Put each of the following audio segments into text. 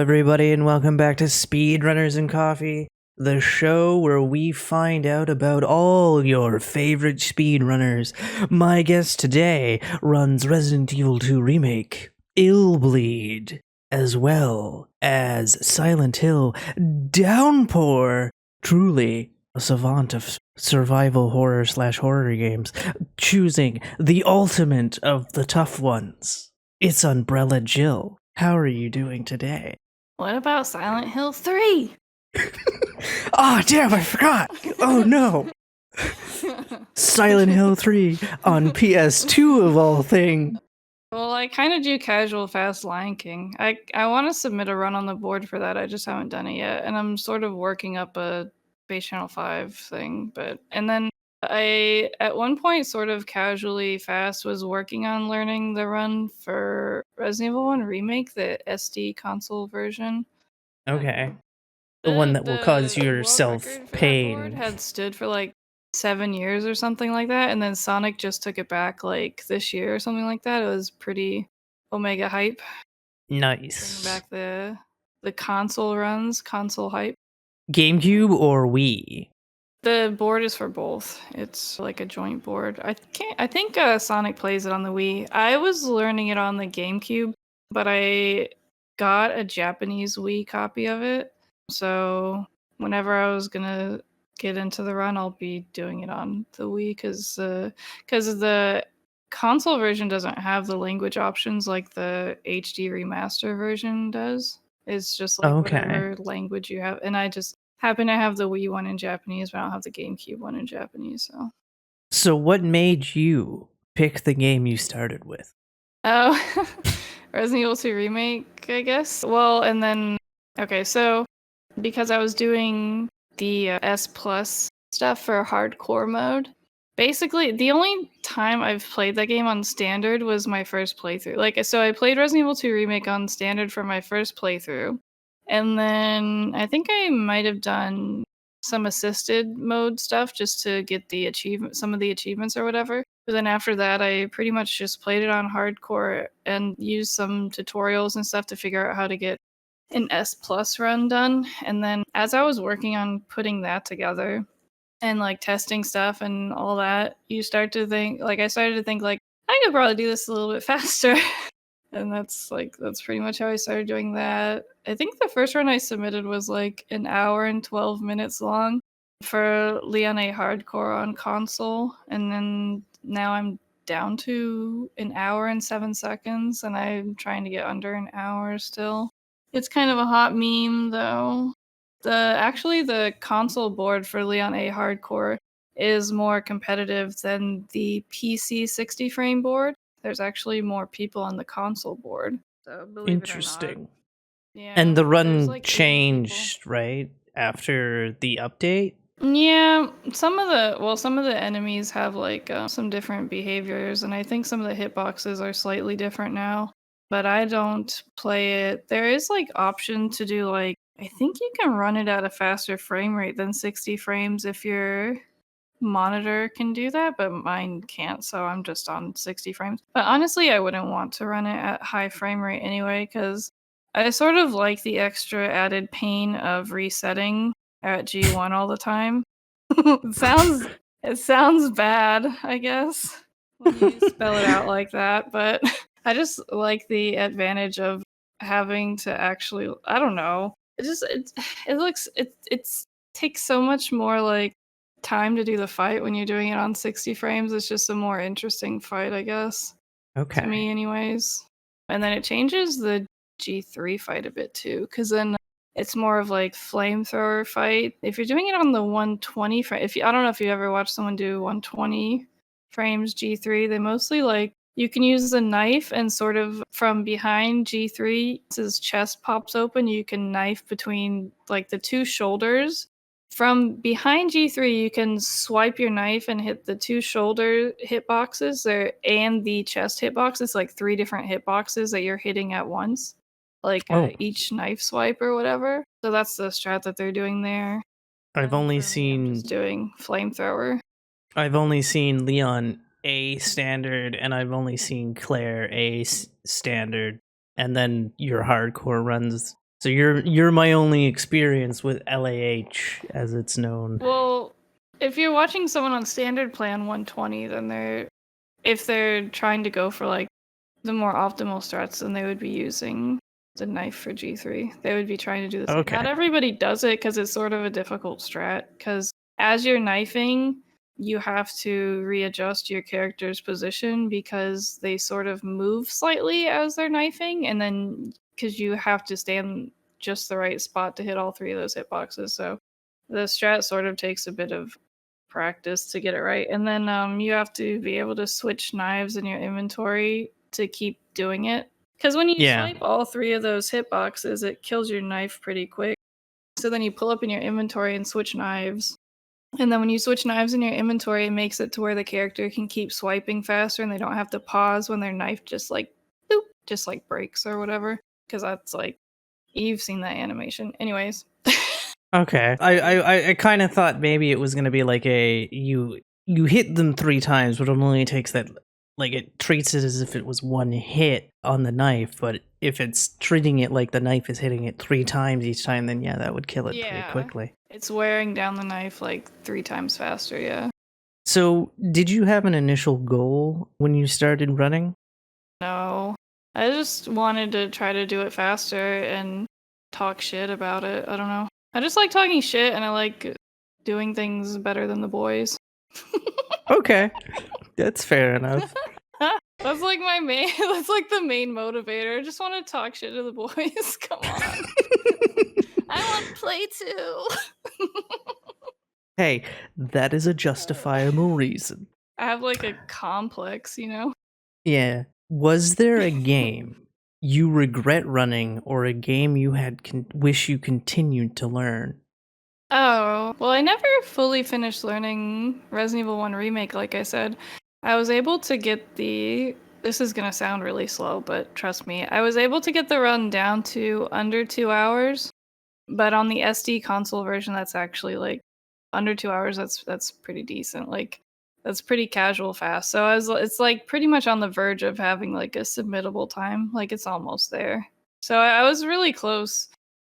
everybody, and welcome back to Speedrunners and Coffee, the show where we find out about all your favorite speedrunners. My guest today runs Resident Evil 2 Remake, Illbleed, as well as Silent Hill Downpour. Truly a savant of survival horror/horror games, choosing the ultimate of the tough ones. It's Umbrellajill. How are you doing today? What about Silent Hill 3? Ah, damn, I forgot! Oh no! Silent Hill 3 on PS2 of all things. Well, I kind of do casual fast Lion King. I want to submit a run on the board for that. I just haven't done it yet, and I'm sort of working up a Base Channel 5 thing. And then I at one point sort of casually fast was working on learning the run for Resident Evil 1 Remake, the SD console version. Okay. The one that will cause yourself world record for pain. that board had stood for like 7 years or something like that, and then Sonic just took it back like this year or something like that. It was pretty Omega hype. Nice. Bringing back the console runs, console hype. GameCube or Wii? The board is for both. It's like a joint board. I think Sonic plays it on the Wii. I was learning it on the GameCube, but I got a Japanese Wii copy of it. So whenever I was gonna get into the run, I'll be doing it on the Wii because the console version doesn't have the language options like the HD remaster version does. It's just like whatever language you have, and I just happen to have the Wii one in Japanese, but I don't have the GameCube one in Japanese. So what made you pick the game you started with? Oh, Resident Evil 2 Remake, I guess. Well, and then so because I was doing the S Plus stuff for hardcore mode, basically the only time I've played that game on standard was my first playthrough. So I played Resident Evil 2 Remake on standard for my first playthrough, and then I think I might have done some assisted mode stuff just to get some of the achievements or whatever. But then after that, I pretty much just played it on hardcore and used some tutorials and stuff to figure out how to get an S Plus run done. And then as I was working on putting that together and like testing stuff and all that, I started to think like I could probably do this a little bit faster. And that's pretty much how I started doing that. I think the first run I submitted was like an hour and 12 minutes long for Leon A Hardcore on console, and then now I'm down to an hour and 7 seconds, and I'm trying to get under an hour still. It's kind of a hot meme though. The console board for Leon A Hardcore is more competitive than the PC 60 frame board. There's actually more people on the console board. So believe Interesting. it or not. Yeah. And the run like changed, right? After the update? Yeah, some of the enemies have like some different behaviors, and I think some of the hitboxes are slightly different now. But I don't play it. There is like option to do like I think you can run it at a faster frame rate than 60 frames if your monitor can do that, but mine can't, so I'm just on 60 frames. But honestly, I wouldn't want to run it at high frame rate anyway, because I sort of like the extra added pain of resetting at G1 all the time. It sounds bad, I guess, when you spell it out like that, but I just like the advantage of having to actually, I don't know. It takes so much more like time to do the fight when you're doing it on 60 frames. It's just a more interesting fight, I guess. Okay. To me anyways. And then it changes the G3 fight a bit too, because then it's more of like flamethrower fight. If you're doing it on the 120 frame, I don't know if you ever watched someone do 120 frames G3, they mostly like you can use the knife and sort of from behind G3, his chest pops open, you can knife between like the two shoulders. From behind G3, you can swipe your knife and hit the two shoulder hitboxes there and the chest hitbox. It's like 3 different hitboxes that you're hitting at once, like each knife swipe or whatever. So that's the strat that they're doing there. I've only seen just doing flamethrower. I've only seen Leon A standard, and I've only seen Claire A standard, and then your hardcore runs So you're my only experience with LAH, as it's known. Well, if you're watching someone on standard plan 120, then if they're trying to go for like the more optimal strats, then they would be using the knife for G3. They would be trying to do this. Okay. Not everybody does it because it's sort of a difficult strat. Because as you're knifing, you have to readjust your character's position because they sort of move slightly as they're knifing, and then because you have to stand just the right spot to hit all three of those hitboxes. So the strat sort of takes a bit of practice to get it right. And then you have to be able to switch knives in your inventory to keep doing it. Because when you Yeah. swipe all three of those hitboxes, it kills your knife pretty quick. So then you pull up in your inventory and switch knives. And then when you switch knives in your inventory, it makes it to where the character can keep swiping faster and they don't have to pause when their knife just like boop, just like breaks or whatever. Because that's like, you've seen that animation. Anyways. Okay. I kind of thought maybe it was gonna be like you hit them 3 times, but it only takes that, like, it treats it as if it was one hit on the knife. But if it's treating it like the knife is hitting it 3 times each time, then yeah, that would kill it pretty quickly. It's wearing down the knife like 3 times faster, yeah. So, did you have an initial goal when you started running? No. I just wanted to try to do it faster and talk shit about it. I don't know. I just like talking shit and I like doing things better than the boys. Okay, that's fair enough. That's like my main that's like the main motivator. I just want to talk shit to the boys. Come on. I want to play too. Hey, that is a justifiable reason. I have like a complex, you know? Yeah. Was there a game you regret running, or a game you had wish you continued to learn? Oh, well, I never fully finished learning Resident Evil 1 Remake, like I said. I was able to get this is gonna sound really slow, but trust me, I was able to get the run down to under 2 hours, but on the SD console version, that's actually like under 2 hours, that's pretty decent. Like, that's pretty casual fast. So it's like pretty much on the verge of having like a submittable time. Like, it's almost there. So I was really close.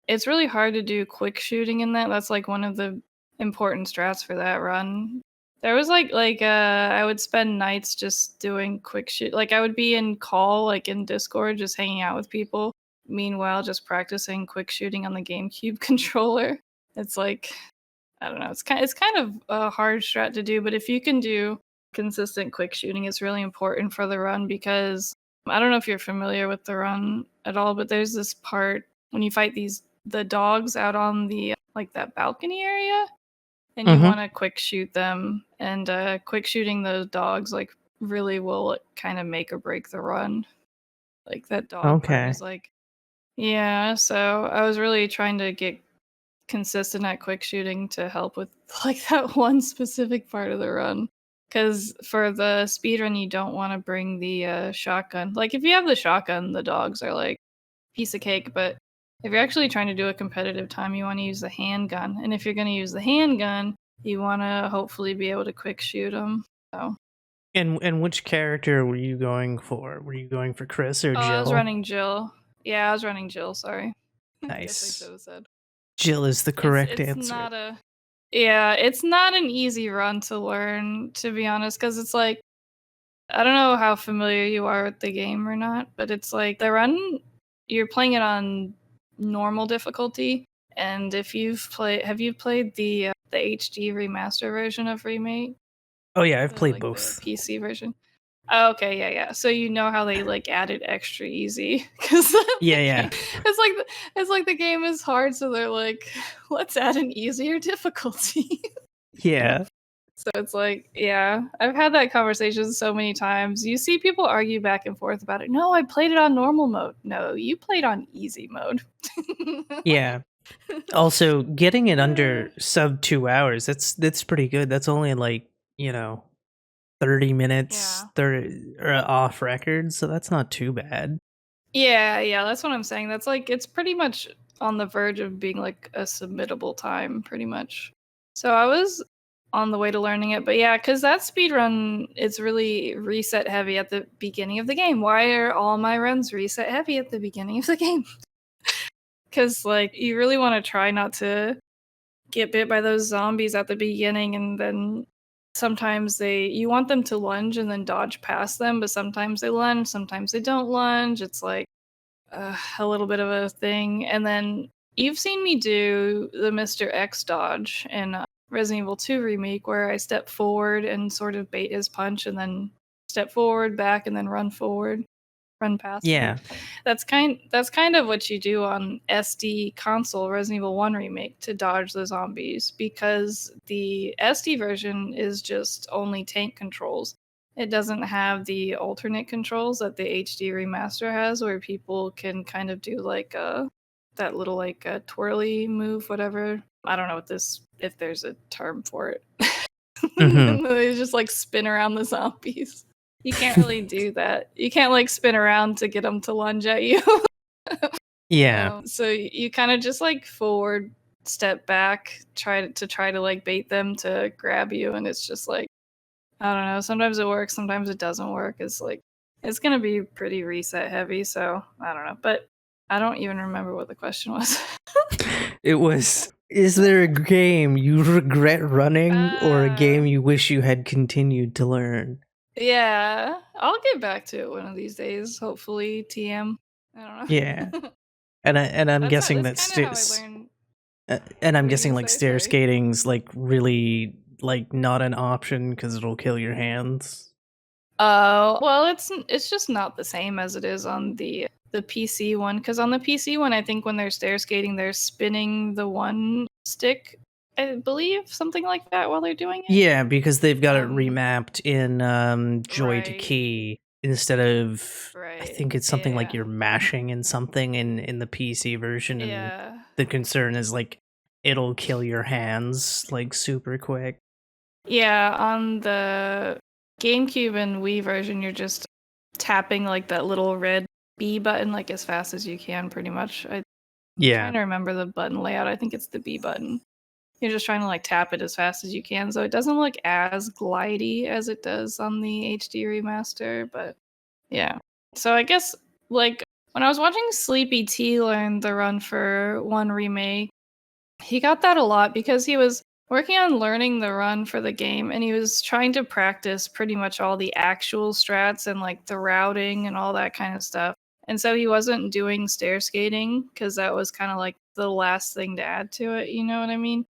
It's really hard to do quick shooting in that. That's like one of the important strats for that run. There was I would spend nights just doing quick shoot. Like, I would be in call, like in Discord, just hanging out with people. Meanwhile, just practicing quick shooting on the GameCube controller. It's like, I don't know. It's kind of a hard strat to do, but if you can do consistent quick shooting, it's really important for the run because I don't know if you're familiar with the run at all, but there's this part when you fight the dogs out on the like that balcony area, and you want to quick shoot them, and quick shooting those dogs like really will kind of make or break the run. Like, that dog part Okay. is like, yeah. So I was really trying to get consistent at quick shooting to help with like that one specific part of the run. Because for the speed run, you don't want to bring the shotgun. Like, if you have the shotgun, the dogs are like piece of cake. But if you're actually trying to do a competitive time, you want to use the handgun. And if you're going to use the handgun, you want to hopefully be able to quick shoot them. So. And which character were you going for? Were you going for Chris or Jill? I was running Jill. Yeah, I was running Jill. Sorry. Nice. Guess I should have said. Jill is the correct it's answer. It's not an easy run to learn, to be honest, because it's like, I don't know how familiar you are with the game or not, but it's like the run, you're playing it on normal difficulty, and if have you played the HD remaster version of Remake? Oh yeah, I've played Like both. the PC version. Oh, okay, yeah. So you know how they like added extra easy because Yeah. It's like the game is hard, so they're like, let's add an easier difficulty. Yeah. So it's like, yeah, I've had that conversation so many times. You see people argue back and forth about it. No, I played it on normal mode. No, you played on easy mode. Yeah. Also, getting it under sub 2 hours, that's pretty good. That's only like, 30 minutes, Yeah. 30 off record, so that's not too bad. Yeah, that's what I'm saying. That's like, it's pretty much on the verge of being like a submittable time, pretty much. So I was on the way to learning it, but yeah, because that speedrun, it's really reset heavy at the beginning of the game. Why are all my runs reset heavy at the beginning of the game? Because, like, you really want to try not to get bit by those zombies at the beginning, and then sometimes you want them to lunge and then dodge past them, but sometimes they lunge, sometimes they don't lunge. It's like a little bit of a thing. And then you've seen me do the Mr. X dodge in Resident Evil 2 Remake, where I step forward and sort of bait his punch, and then step forward, back, and then run forward, run past him. Yeah. That's kind of what you do on SD console Resident Evil 1 Remake to dodge the zombies, because the SD version is just only tank controls. It doesn't have the alternate controls that the HD remaster has, where people can kind of do like that little like a twirly move, whatever. I don't know if there's a term for it. Mhm. They just like spin around the zombies. You can't really do that. You can't like spin around to get them to lunge at you. Yeah. So you kind of just like forward, step back, try to like bait them to grab you, and it's just like, I don't know. Sometimes it works, sometimes it doesn't work. It's gonna be pretty reset heavy, so I don't know. But I don't even remember what the question was. It was, is there a game you regret running or a game you wish you had continued to learn? Yeah, I'll get back to it one of these days. Hopefully, TM. I don't know. Yeah. And I'm guessing that that's kind of how I learned. and I'm What are you guessing gonna like say? stair Sorry. skating's like really like not an option because it'll kill your hands. Oh, well, it's just not the same as it is on the PC one. Because on the PC one, I think when they're stair skating, they're spinning the one stick, I believe, something like that, while they're doing it. Yeah, because they've got it Um, remapped in joy to right, key instead of, I right, think it's something like you're mashing in something in the PC version, and yeah, the concern is like it'll kill your hands like super quick. yeah. On the GameCube and Wii version, you're just tapping like that little red B button like as fast as you can, pretty much. I'm trying Yeah. to remember the button layout. I think it's the B button. You're just trying to like tap it as fast as you can, so it doesn't look as glidey as it does on the HD remaster. But yeah, so I guess like when I was watching Sleepy T learn the run for one remake, he got that a lot because he was working on learning the run for the game, and he was trying to practice pretty much all the actual strats and like the routing and all that kind of stuff. And so he wasn't doing stair skating because that was kind of like the last thing to add to it, you know what I mean?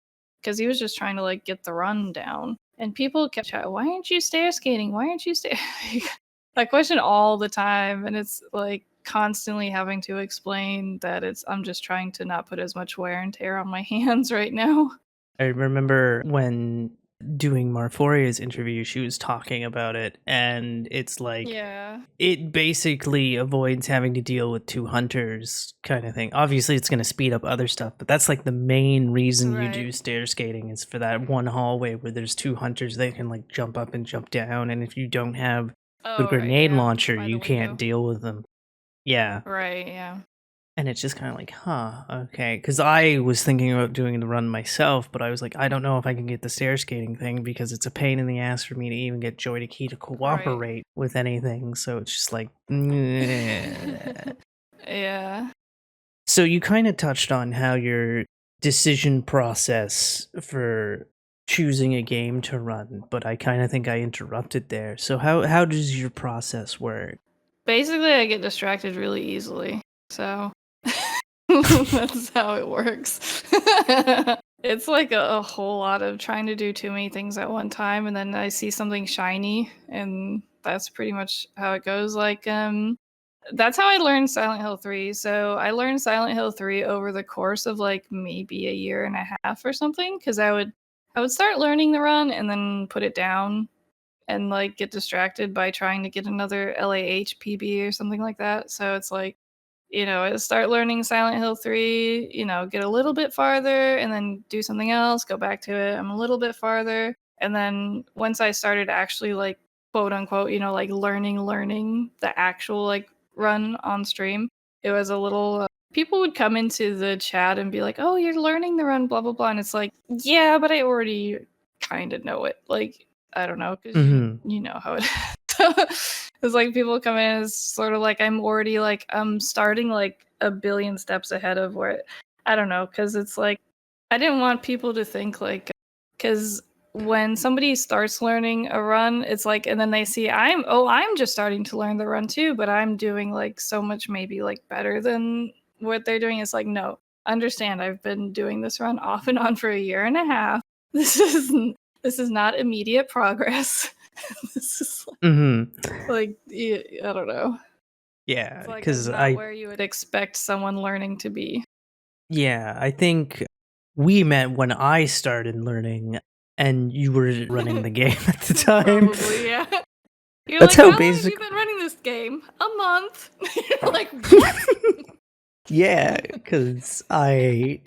Because he was just trying to like get the run down. And people kept chatting, why aren't you stair skating? Why aren't you stair? That question all the time, and it's like constantly having to explain that I'm just trying to not put as much wear and tear on my hands right now. I remember when doing Marforia's interview, she was talking about it, and it's like Yeah. it basically avoids having to deal with two hunters kind of thing. Obviously, it's going to speed up other stuff, but that's like the main reason you do Right. stair skating is for that one hallway where there's two hunters that can like jump up and jump down, and if you don't have the Oh, right, grenade yeah. launcher, By the you can't window. deal with them. Yeah. Right, yeah. And it's just kind of like, huh, okay. Because I was thinking about doing the run myself, but I was like, I don't know if I can get the stair skating thing because it's a pain in the ass for me to even get Joy to Key to Right. cooperate with anything. So it's just like, Yeah. So you kind of touched on how your decision process for choosing a game to run, but I kind of think I interrupted there. So how does your process work? Basically, I get distracted really easily. So that's how it works. It's like a whole lot of trying to do too many things at one time, and then I see something shiny, and that's pretty much how it goes. Like, that's how I learned Silent Hill 3. So I learned Silent Hill 3 over the course of like maybe a year and a half or something, because I would start learning the run and then put it down and like get distracted by trying to get another LAH PB or something like that. So it's like, I start learning Silent Hill 3, get a little bit farther and then do something else, go back to it. I'm a little bit farther. And then once I started actually like quote unquote, like learning the actual like run on stream, it was a little people would come into the chat and be like, "Oh, you're learning the run blah blah blah." And it's like, "Yeah, but I already kind of know it." Like, I don't know, cuz you Hmm. you know how it is. It's like people come in, it's sort of like I'm already like I'm starting like a billion steps ahead of where I don't know, because it's like I didn't want people to think like because when somebody starts learning a run, it's like and then they see I'm just starting to learn the run too, but I'm doing like so much maybe like better than what they're doing. It's like no, understand I've been doing this run off and on for a year and a half. This is not immediate progress. This is like I don't know. Yeah, It's like it's because not where you would expect someone learning to be. I think we met when I started learning, and you were running the game at the time. Probably, yeah. You're That's like, how how long have you basic. been running this game? A month. You're like, what? Yeah, because I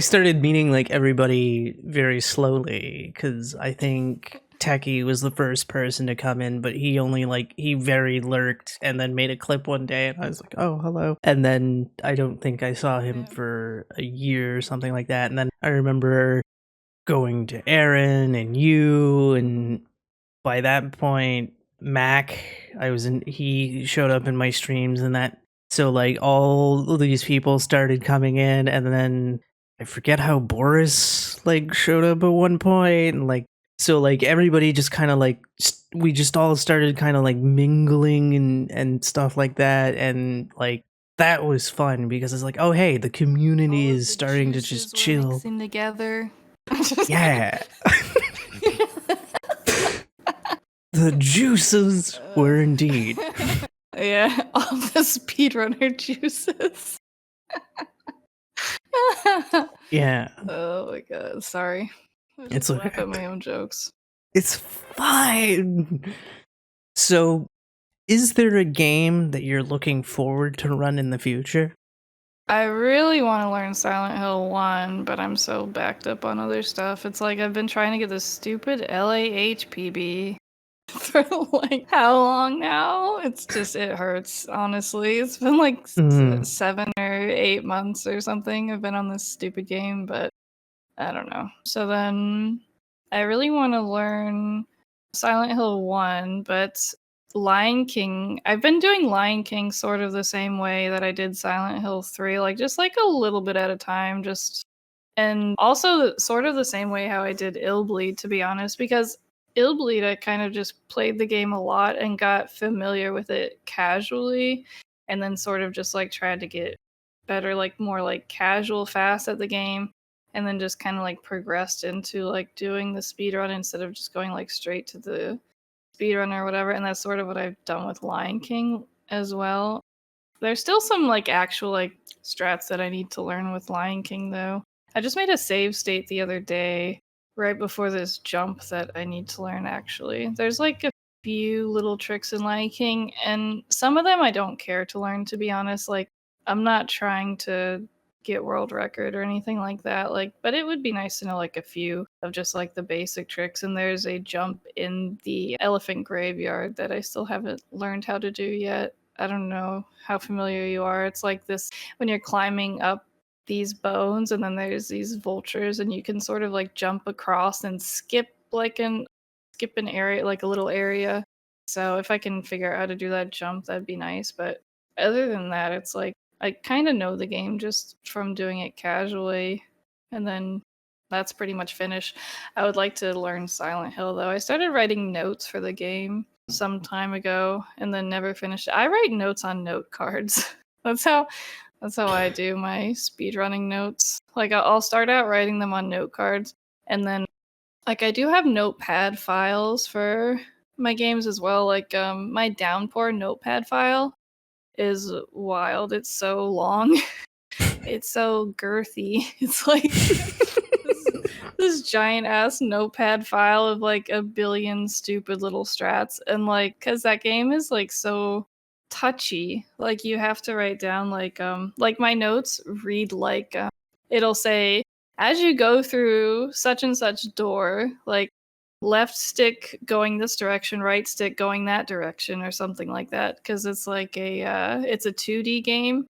started meeting like everybody very slowly. Because I think Techie was the first person to come in, but he only he very lurked and then made a clip one day, and I was like, oh, hello. And then I don't think I saw him Yeah. for a year or something like that. And then I remember going to Aaron and you, and by that point, Mac, he showed up in my streams and that. So like all of these people started coming in, and then I forget how Boris like showed up at one point, and like so like everybody just kind of like we just all started kind of like mingling and stuff like that, and like that was fun because it's like, oh hey, the community All of is the starting to juices just were chill. mixing together. Yeah. The juices were indeed. Yeah, all the speedrunner juices. Yeah. Oh my god, sorry. I It's just laugh okay. at my own jokes. It's fine. So, is there a game that you're looking forward to run in the future? I really want to learn Silent Hill 1, but I'm so backed up on other stuff. It's like I've been trying to get this stupid LAHPB for like how long now? It hurts, honestly. It's been like Mm, 7 or 8 months or something. I've been on this stupid game, but I don't know. So then I really want to learn Silent Hill 1, but Lion King. I've been doing Lion King sort of the same way that I did Silent Hill 3, like just like a little bit at a time, just and also sort of the same way how I did Illbleed, to be honest, because Illbleed I kind of just played the game a lot and got familiar with it casually and then sort of just like tried to get better, like more like casual fast at the game and then just kind of like progressed into like doing the speed run instead of just going like straight to the speed run or whatever. And that's sort of what I've done with Lion King as well. There's still some like actual like strats that I need to learn with Lion King though. I just made a save state the other day right before this jump that I need to learn actually. There's like a few little tricks in Lion King and some of them I don't care to learn, to be honest. Like I'm not trying to get world record or anything like that, like, but it would be nice to know like a few of just like the basic tricks. And there's a jump in the elephant graveyard that I still haven't learned how to do yet. I don't know how familiar you are. It's like this when you're climbing up these bones and then there's these vultures and you can sort of like jump across and skip an area, like a little area. So if I can figure out how to do that jump, that'd be nice. But other than that, it's like I kind of know the game just from doing it casually, and then that's pretty much finished. I would like to learn Silent Hill though. I started writing notes for the game some time ago and then never finished it. I write notes on note cards. That's how I do my speedrunning notes. Like I'll start out writing them on note cards and then like I do have notepad files for my games as well. Like my downpour notepad file is wild. It's so long. It's so girthy. It's like this giant ass notepad file of like a billion stupid little strats. And like, cause that game is like so touchy. Like you have to write down like my notes read like, it'll say, as you go through such and such door, like left stick going this direction, right stick going that direction, or something like that. Cause it's like it's a 2D game,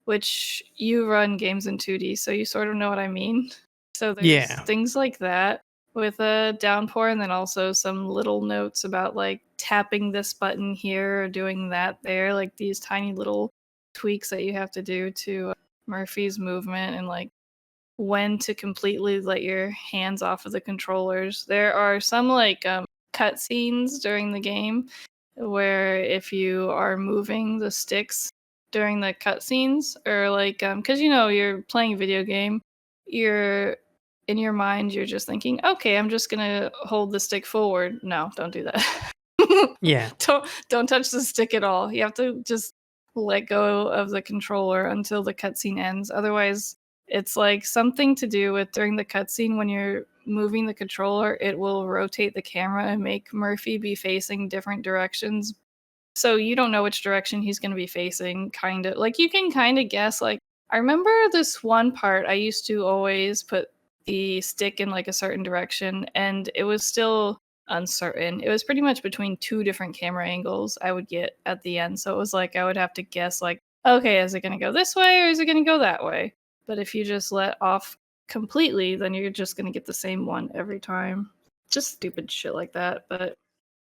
which you run games in 2D, so you sort of know what I mean. So there's yeah. things like that. with a downpour, and then also some little notes about like tapping this button here or doing that there, like these tiny little tweaks that you have to do to Murphy's movement and like when to completely let your hands off of the controllers. There are some like cutscenes during the game where if you are moving the sticks during the cutscenes, or like because you know you're playing a video game, you're in your mind you're just thinking, okay, I'm just gonna hold the stick forward. No, don't do that. Yeah. Don't touch the stick at all. You have to just let go of the controller until the cutscene ends. Otherwise, it's like something to do with during the cutscene when you're moving the controller, it will rotate the camera and make Murphy be facing different directions. So you don't know which direction he's going to be facing, kind of. Like you can kind of guess. Like I remember this one part, I used to always put the stick in like a certain direction and it was still uncertain. It was pretty much between two different camera angles I would get at the end. So it was like I would have to guess like, okay, is it going to go this way or is it going to go that way? But if you just let off completely, then you're just going to get the same one every time. Just stupid shit like that, but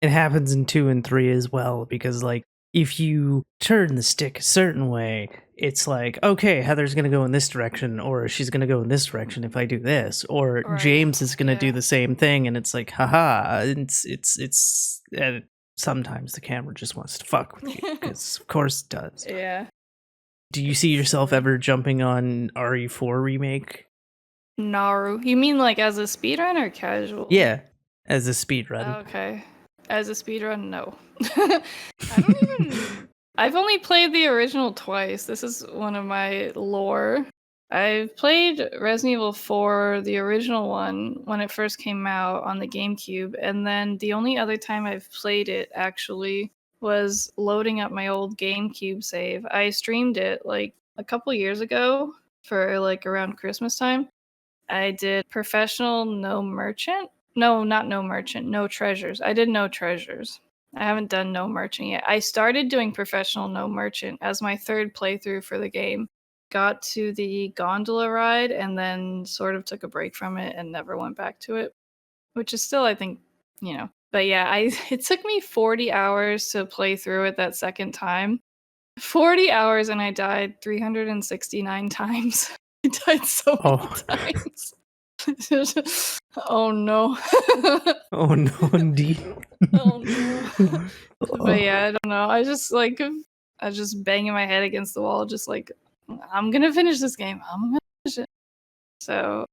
It happens in 2 and 3 as well, because like if you turn the stick a certain way, it's like, okay, Heather's gonna go in this direction, or she's gonna go in this direction if I do this, or right. James is gonna do Yeah. the same thing, and it's like, haha, it's and sometimes the camera just wants to fuck with you, because of course it does. Yeah. Do you see yourself ever jumping on RE4 remake? Naru. You mean like as a speedrun or casual? Yeah, as a speedrun. Okay. As a speedrun, no. I don't even. I've only played the original twice. This is one of my lore. I've played Resident Evil 4, the original one, when it first came out on the GameCube, and then the only other time I've played it actually was loading up my old GameCube save. I streamed it like a couple years ago for like around Christmas time. I did professional no merchant. No, not no merchant, no treasures. I did no treasures. I haven't done no merchant yet. I started doing professional no merchant as my third playthrough for the game. Got to the gondola ride and then sort of took a break from it and never went back to it, which is still, I think, you know. But yeah, it took me 40 hours to play through it that second time. 40 hours and I died 369 times. I died so many times. Oh no. Oh no, indeed. Oh no. But yeah, I don't know. I just banging my head against the wall, just like I'm gonna finish this game. I'm gonna finish it. So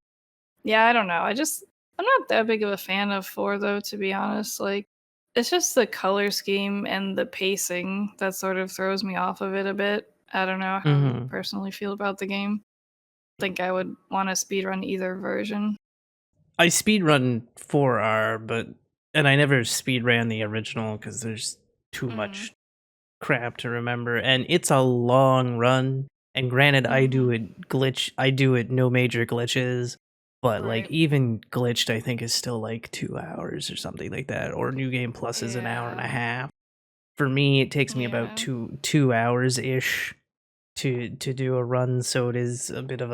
yeah, I don't know. I'm not that big of a fan of 4 though, to be honest. Like it's just the color scheme and the pacing that sort of throws me off of it a bit. I don't know how you Mhm. personally feel about the game. I think I would want to speedrun either version. I speedrun 4R, and I never speedran the original because there's too Mm. much crap to remember, and it's a long run. And granted, I do it no major glitches, but like Right. even glitched, I think is still like 2 hours or something like that. Or New Game Plus is an hour and a Yeah. half. For me, it takes me about Yeah. two hours ish to do a run, so it is a bit of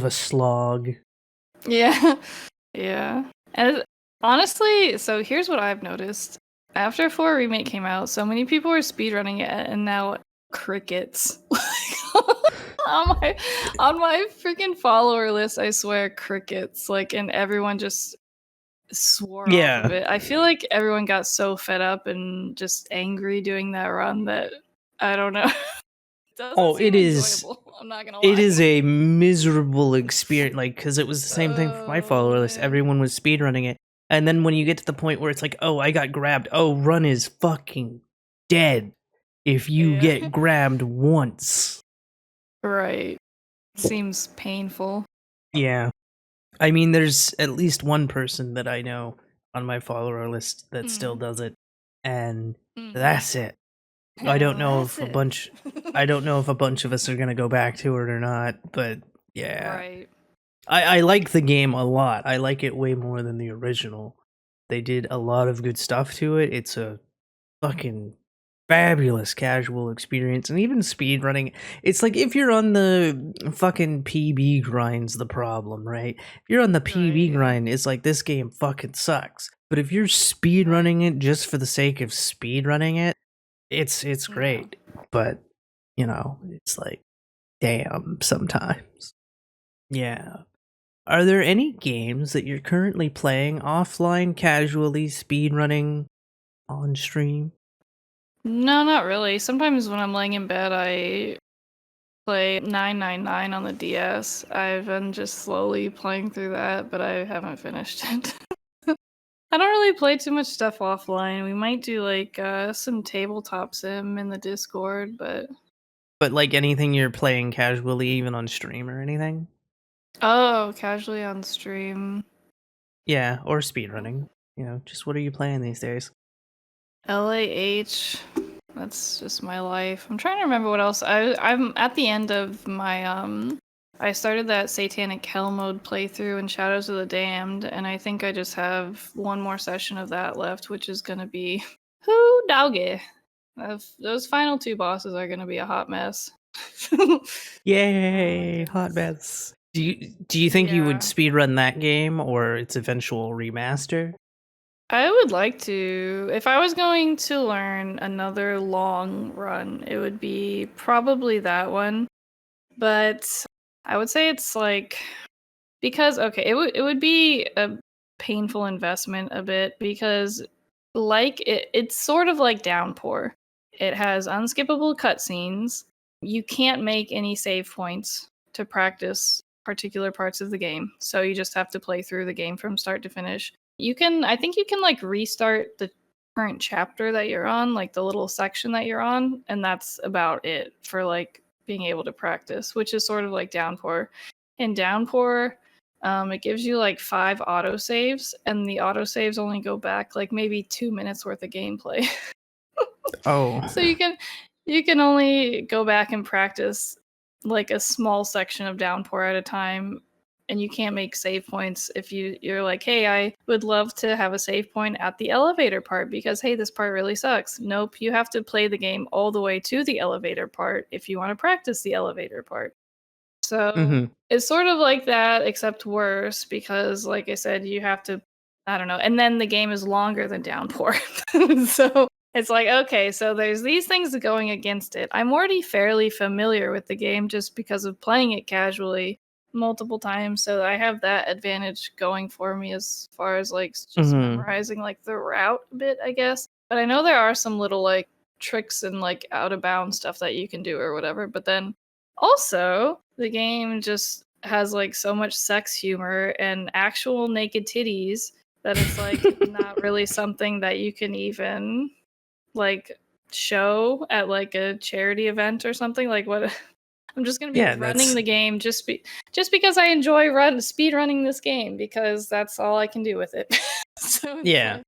a slog. Yeah. Yeah. And honestly, so here's what I've noticed. After 4 Remake came out, so many people were speedrunning it and now crickets. on my on my freaking follower list, I swear crickets. Like and everyone just swore off of Yeah. it. I feel like everyone got so fed up and just angry doing that run that I don't know. It doesn't Oh, seem enjoyable. I'm not gonna it lie. is a miserable experience, like, because it was the same thing for my Oh follower list. man. Everyone was speedrunning it, and then when you get to the point where it's like, oh, I got grabbed. Oh, run is fucking dead if you Yeah. get grabbed once. Right. Seems painful. Yeah. I mean, there's at least one person that I know on my follower list that still Mm. does it, and Mhm. that's it. I don't know That's if a it. bunch I don't know if a bunch of us are gonna go back to it or not, but yeah. Right. I like the game a lot. I like it way more than the original. They did a lot of good stuff to it. It's a fucking fabulous casual experience. And even speedrunning, it's like if you're on the fucking PB grind's the problem, right? If you're on the Right, PB yeah. grind, it's like this game fucking sucks. But if you're Right. speedrunning it just for the sake of speedrunning it, it's Yeah. great. But, it's like damn sometimes. Yeah. Are there any games that you're currently playing offline, casually, speedrunning on stream? No, not really. Sometimes when I'm laying in bed, I play 999 on the DS. I've been just slowly playing through that, but I haven't finished it. I don't really play too much stuff offline. We might do like some tabletop sim in the Discord, but But like anything you're playing casually, even on stream or anything? oh, casually on stream. Yeah, or speedrunning. Just what are you playing these days? LAH. That's just my life. I'm trying to remember what else. I'm at the end of my I started that Satanic Hell mode playthrough in Shadows of the Damned, and I think I just have one more session of that left, which is gonna be who doggy. Those final two bosses are gonna be a hot mess. Oh my Yay, hot goodness. mess. Do you think you would Yeah. speedrun that game or its eventual remaster? I would like to. If I was going to learn another long run, it would be probably that one. But I would say it's like because okay, it would be a painful investment a bit because it's sort of like Downpour. It has unskippable cutscenes. You can't make any save points to practice particular parts of the game. So you just have to play through the game from start to finish. I think you can like restart the current chapter that you're on, like the little section that you're on, and that's about it for like being able to practice, which is sort of like Downpour. In Downpour, it gives you like 5 autosaves, and the autosaves only go back like maybe 2 minutes worth of gameplay. Oh. So you can only go back and practice like a small section of Downpour at a time, and you can't make save points if you're like, hey, I would love to have a save point at the elevator part because hey, this part really sucks. Nope, you have to play the game all the way to the elevator part if you want to practice the elevator part. So Mm-hmm. it's sort of like that, except worse because, like I said, you have to, I don't know, and then the game is longer than Downpour. So it's like, okay, so there's these things going against it. I'm already fairly familiar with the game just because of playing it casually multiple times. So I have that advantage going for me as far as like just Mm-hmm. memorizing like the route a bit, I guess. But I know there are some little like tricks and like out of bounds stuff that you can do or whatever. But then also, the game just has like so much sex humor and actual naked titties that it's like not really something that you can even like show at like a charity event or something. Like what I'm just gonna be Yeah, running that's the game just because I enjoy speed running this game because that's all I can do with it. So it's yeah. like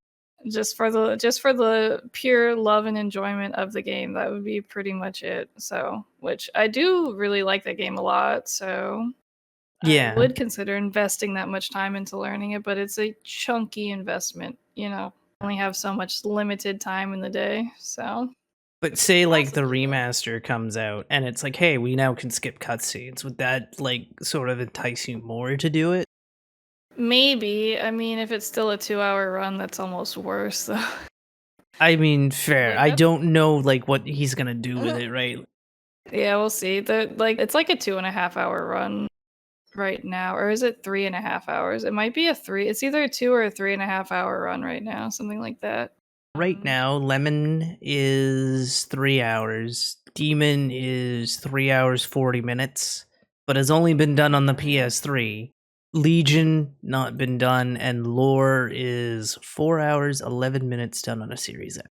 just for the pure love and enjoyment of the game, that would be pretty much it. So, which I do really like that game a lot. So I Yeah. would consider investing that much time into learning it, but it's a chunky investment. Only have so much limited time in the day. So But say like the possibly. remaster comes out and it's like, hey, we now can skip cutscenes. Would that like sort of entice you more to do it? Maybe. I mean, if it's still a 2-hour run, that's almost worse. So, I mean, fair. like I that's don't know like what he's gonna do with it, right? yeah, we'll see. It's like a 2.5-hour run right now, or is it 3.5 hours? It might be a three. It's either a 2 or 3.5 hour run right now, something like that. Right Um, now, Lemon is 3 hours. Demon is 3 hours 40 minutes, but has only been done on the PS3. Legion not been done, and Lore is 4 hours 11 minutes done on a Series X.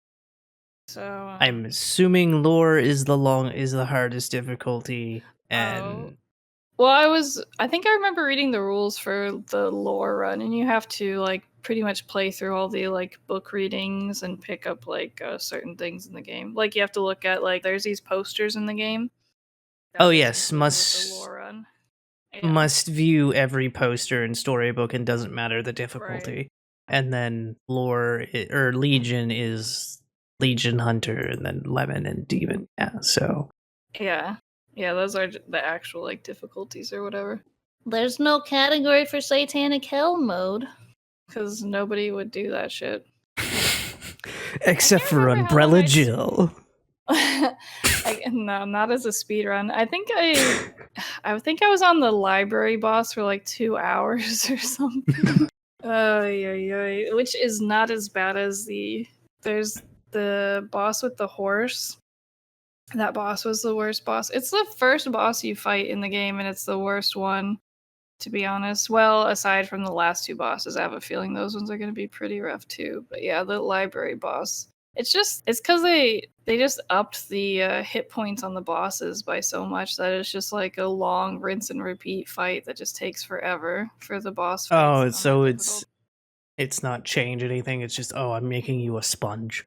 so, I'm assuming Lore is the hardest difficulty, oh, and well, I think I remember reading the rules for the lore run, and you have to like pretty much play through all the like book readings and pick up like certain things in the game. Like you have to look at like there's these posters in the game oh that is yes, included with the must lore run. Yeah, must view every poster and storybook and doesn't matter the right. difficulty. And then Lore or Legion is Legion Hunter, and then Lemon and Demon. Yeah, so Yeah. Yeah, those are the actual like difficulties or whatever. There's no category for Satanic Hell mode. Because nobody would do that shit. except for Umbrellajill. No, not as a speed run. I think I was on the library boss for like 2 hours or something. Which is not as bad as there's the boss with the horse. That boss was the worst boss. It's the first boss you fight in the game, and it's the worst one, to be honest. Well, aside from the last 2 bosses, I have a feeling those ones are going to be pretty rough too. But yeah, the library boss. It's because they just upped the hit points on the bosses by so much that it's just like a long rinse and repeat fight that just takes forever for the boss fights. Oh, so it's not change anything. It's just, oh, I'm making you a sponge.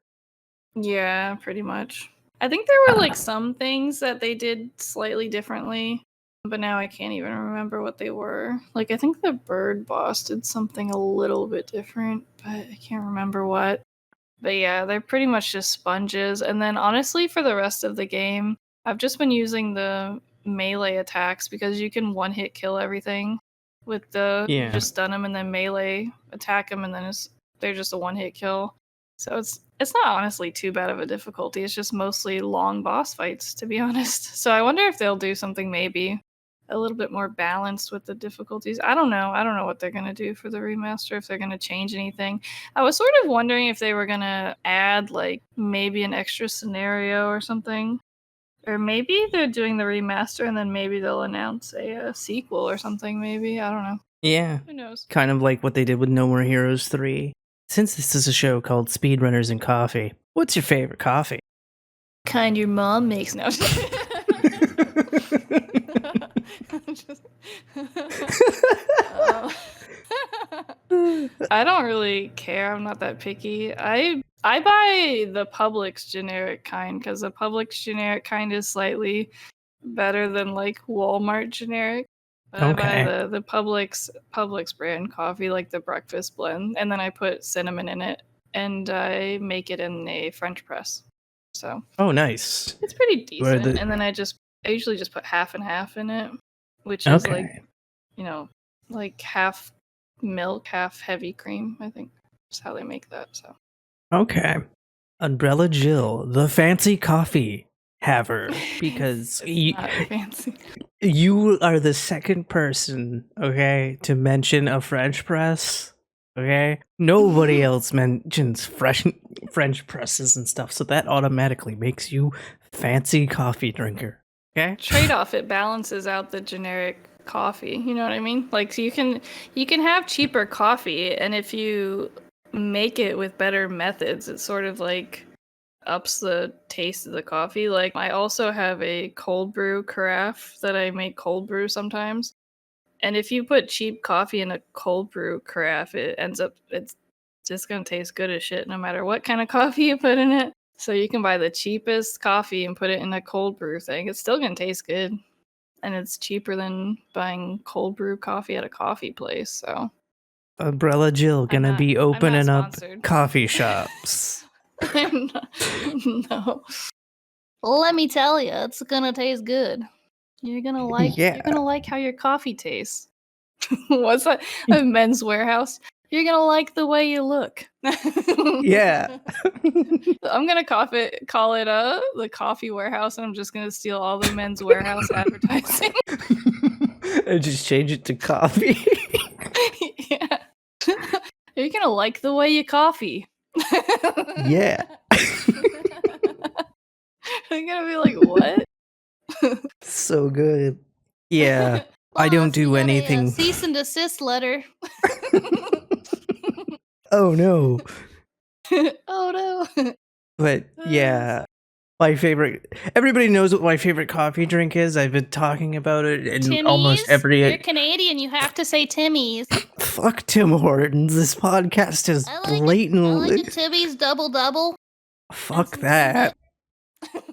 Yeah, pretty much. I think there were like some things that they did slightly differently, but now I can't even remember what they were. Like, I think the bird boss did something a little bit different, but I can't remember what. But yeah, they're pretty much just sponges. And then honestly, for the rest of the game, I've just been using the melee attacks because you can one-hit kill everything with you just stun them and then melee attack them, and then they're just a one-hit kill. So it's not honestly too bad of a difficulty. It's just mostly long boss fights, to be honest. So I wonder if they'll do something maybe a little bit more balanced with the difficulties. I don't know what they're going to do for the remaster, if they're going to change anything. I was sort of wondering if they were going to add like maybe an extra scenario or something. Or maybe they're doing the remaster and then maybe they'll announce a sequel or something, maybe. I don't know. Yeah. Who knows? Kind of like what they did with No More Heroes 3. Since this is a show called Speedrunners and Coffee, what's your favorite coffee? Kind your mom makes. No. I don't really care. I'm not that picky. I buy the Publix generic kind because the Publix generic kind is slightly better than like Walmart generic. But Okay. I buy the Publix brand coffee, like the breakfast blend, and then I put cinnamon in it, and I make it in a French press. So Oh, nice. it's pretty decent. And then I usually just put half and half in it, which is like, like half milk, half heavy cream. I think that's how they make that. So okay, Umbrellajill, the fancy coffee haver, because not fancy. You are the second person, okay, to mention a French press. Okay, nobody else mentions French presses and stuff, so that automatically makes you fancy coffee drinker. Okay, trade-off, it balances out the generic coffee. You know what I mean? Like, so you can have cheaper coffee, and if you make it with better methods, it sort of like ups the taste of the coffee. Like, I also have a cold brew carafe that I make cold brew sometimes. And if you put cheap coffee in a cold brew carafe, it's just gonna taste good as shit no matter what kind of coffee you put in it. So you can buy the cheapest coffee and put it in a cold brew thing. It's still gonna taste good. And it's cheaper than buying cold brew coffee at a coffee place, so. Umbrellajill gonna be opening up coffee shops. No. Let me tell you, it's gonna taste good. You're gonna like how your coffee tastes. What's that? A Men's Warehouse. You're gonna like the way you look. Yeah. I'm gonna call it the Coffee Warehouse, and I'm just gonna steal all the Men's Warehouse advertising. And just change it to coffee. Yeah. You're gonna like the way you coffee. Yeah. I'm gonna be like, what? So good. Yeah. I don't do anything. Cease and desist letter. Oh no. Oh no. But yeah. Everybody knows what my favorite coffee drink is. I've been talking about it in Timmy's? almost every. You're Canadian, you have to say Timmy's. Fuck Tim Hortons. This podcast is blatantly. I like a Timmy's double. Fuck that.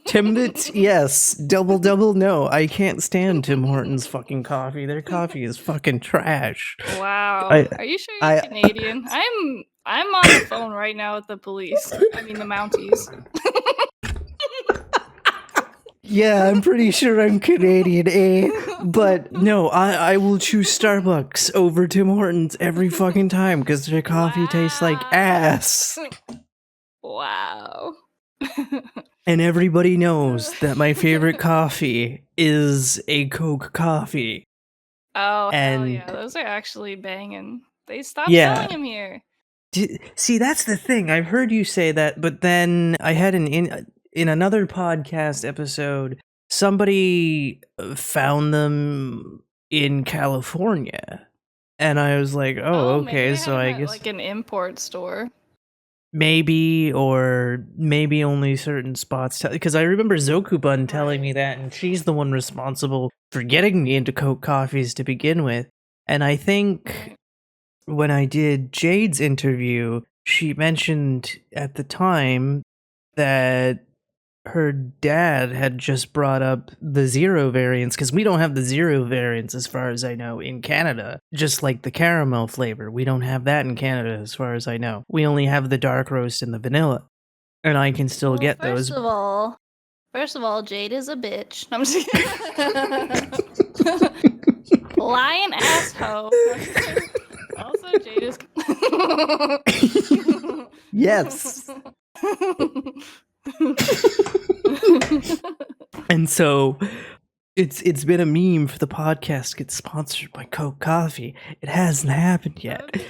Timbits, yes. Double, no. I can't stand Tim Hortons fucking coffee. Their coffee is fucking trash. Wow. Are you sure you're Canadian? I'm on the phone right now with the police. I mean, the Mounties. Yeah, I'm pretty sure I'm Canadian, eh? But no, I will choose Starbucks over Tim Hortons every fucking time because their coffee tastes like ass. Wow. And everybody knows that my favorite coffee is a Coke coffee. Oh, hell And yeah. Those are actually banging. They stopped yeah. selling them here. See, that's the thing. I've heard you say that, but then I had in another podcast episode, somebody found them in California, and I was like, "Oh, Maybe okay." they had So them I at, guess like, an import store. maybe, or maybe only certain spots. Because I remember Zokubun telling me that, and she's the one responsible for getting me into Coke coffees to begin with. And I think when I did Jade's interview, she mentioned at the time that her dad had just brought up the zero variants because we don't have the zero variants as far as I know in Canada. Just like the caramel flavor, we don't have that in Canada as far as I know. We only have the dark roast and the vanilla, and I can still get those. First of all, Jade is a bitch. I'm just kidding. Lying asshole. Also, Jade is. Yes. And so it's been a meme for the podcast to get sponsored by Coke Coffee. It hasn't happened yet.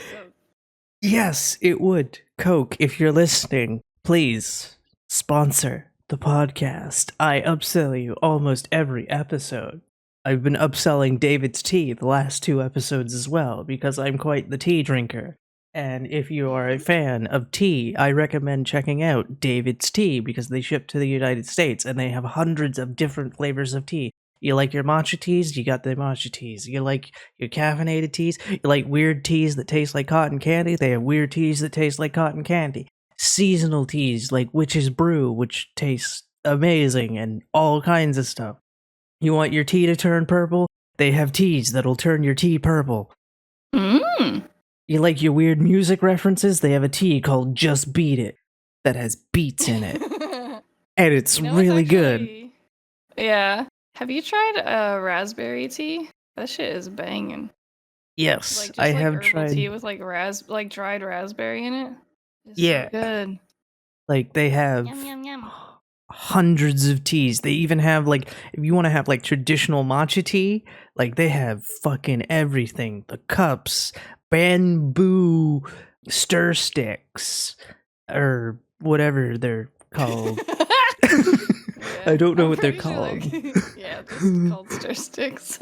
Yes, it would. Coke, if you're listening, please sponsor the podcast. I upsell you almost every episode. I've been upselling David's tea the last 2 episodes as well because I'm quite the tea drinker. And if you are a fan of tea, I recommend checking out David's Tea because they ship to the United States and they have hundreds of different flavors of tea. You like your matcha teas? You got the matcha teas. You like your caffeinated teas? You like weird teas that taste like cotton candy? They have weird teas that taste like cotton candy. Seasonal teas like Witch's Brew, which tastes amazing, and all kinds of stuff. You want your tea to turn purple? They have teas that'll turn your tea purple. Mm. You like your weird music references? They have a tea called Just Beat It that has beats in it. And it's really good. Yeah. Have you tried raspberry tea? That shit is banging. Yes, I have tried. Tea with like dried raspberry in it. It's Yeah. so good. Like they have Yum, yum, yum. hundreds of teas. They even have like if you want to have like traditional matcha tea, like they have fucking everything. The cups, bamboo stir sticks, or whatever they're called. I don't know what they're called. Yeah, just called stir sticks.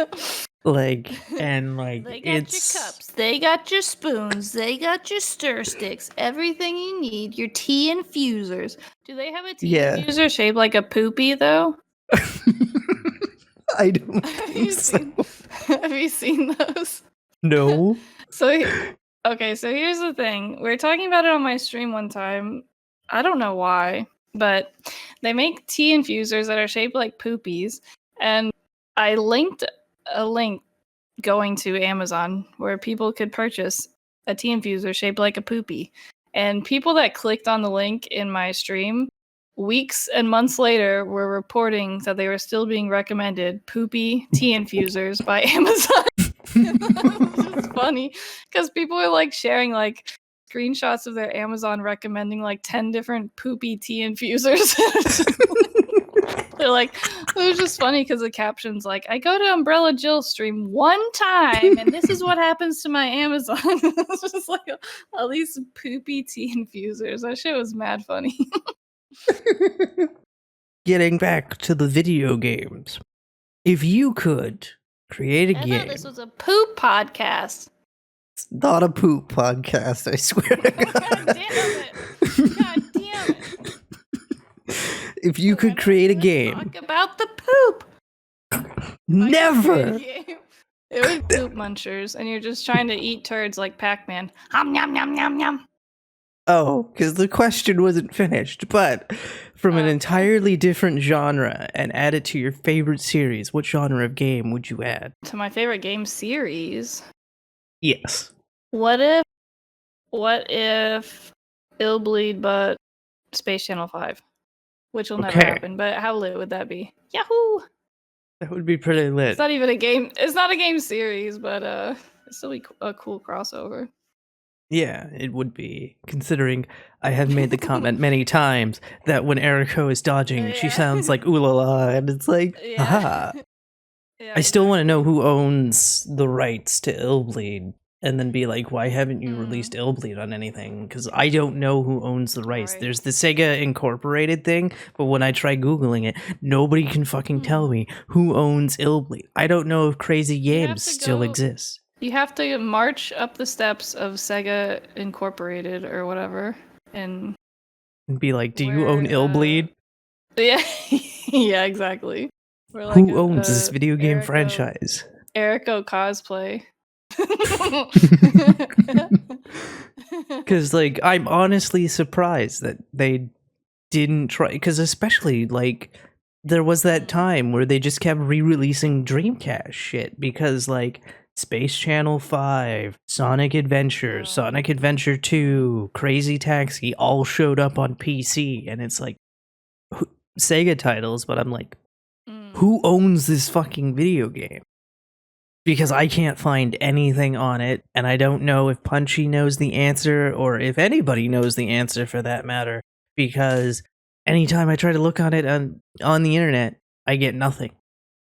Like, and like, they got your cups, they got your spoons, they got your stir sticks, everything you need, your tea infusers. Do they have a tea infuser shaped like a poopy, though? I don't think so. Have you seen those? No. Okay, so here's the thing. We were talking about it on my stream one time. I don't know why, but they make tea infusers that are shaped like poopies, and I linked a link going to Amazon where people could purchase a tea infuser shaped like a poopy. And people that clicked on the link in my stream, weeks and months later, were reporting that they were still being recommended poopy tea infusers by Amazon. It's just funny because people are like sharing like screenshots of their Amazon recommending like 10 different poopy tea infusers. They're like, it was just funny because the caption's like, I go to Umbrellajill stream one time and this is what happens to my Amazon. It's just like all these poopy tea infusers. That shit was mad funny. Getting back to the video games. If you could create a game. I thought this was a poop podcast. It's not a poop podcast, I swear to God. God damn it. God damn it. If you could create a game. Talk about the poop. Never. It was poop munchers, and you're just trying to eat turds like Pac-Man. Hum, yum, yum, yum, yum. Oh, because the question wasn't finished, but from an entirely different genre and add it to your favorite series, what genre of game would you add? To my favorite game series? Yes. What if What if Illbleed but Space Channel 5? Which will never Okay, happen, but how lit would that be? Yahoo! that would be pretty It's lit. not even a game. It's not a game series, but it's still be a cool crossover. Yeah, it would be, considering I have made the comment many times that when Eriko is dodging, she Yeah. sounds like ooh la la, and it's like, Yeah. haha. Yeah, I still want to know exactly. who owns the rights to Illbleed, and then be like, why haven't you released Mm, Illbleed on anything? Because I don't know who owns the rights. right. There's the Sega Incorporated thing, but when I try Googling it, nobody can fucking tell me who owns Illbleed. I don't know if Crazy You have Games to still go. exists. You have to march up the steps of Sega Incorporated or whatever, and And be like, do you own where Illbleed? yeah, yeah, exactly. We're like Who owns this video game Eriko franchise? cosplay. Because, like, I'm honestly surprised that they didn't try. Because, especially, like, there was that time where they just kept re releasing Dreamcast shit. Because, like, Space Channel 5, Sonic Adventure, Sonic Adventure 2, Crazy Taxi all showed up on PC. And it's like, Sega titles, but I'm like, who owns this fucking video game? Because I can't find anything on it, and I don't know if Punchy knows the answer or if anybody knows the answer for that matter. Because anytime I try to look on it on the internet, I get nothing.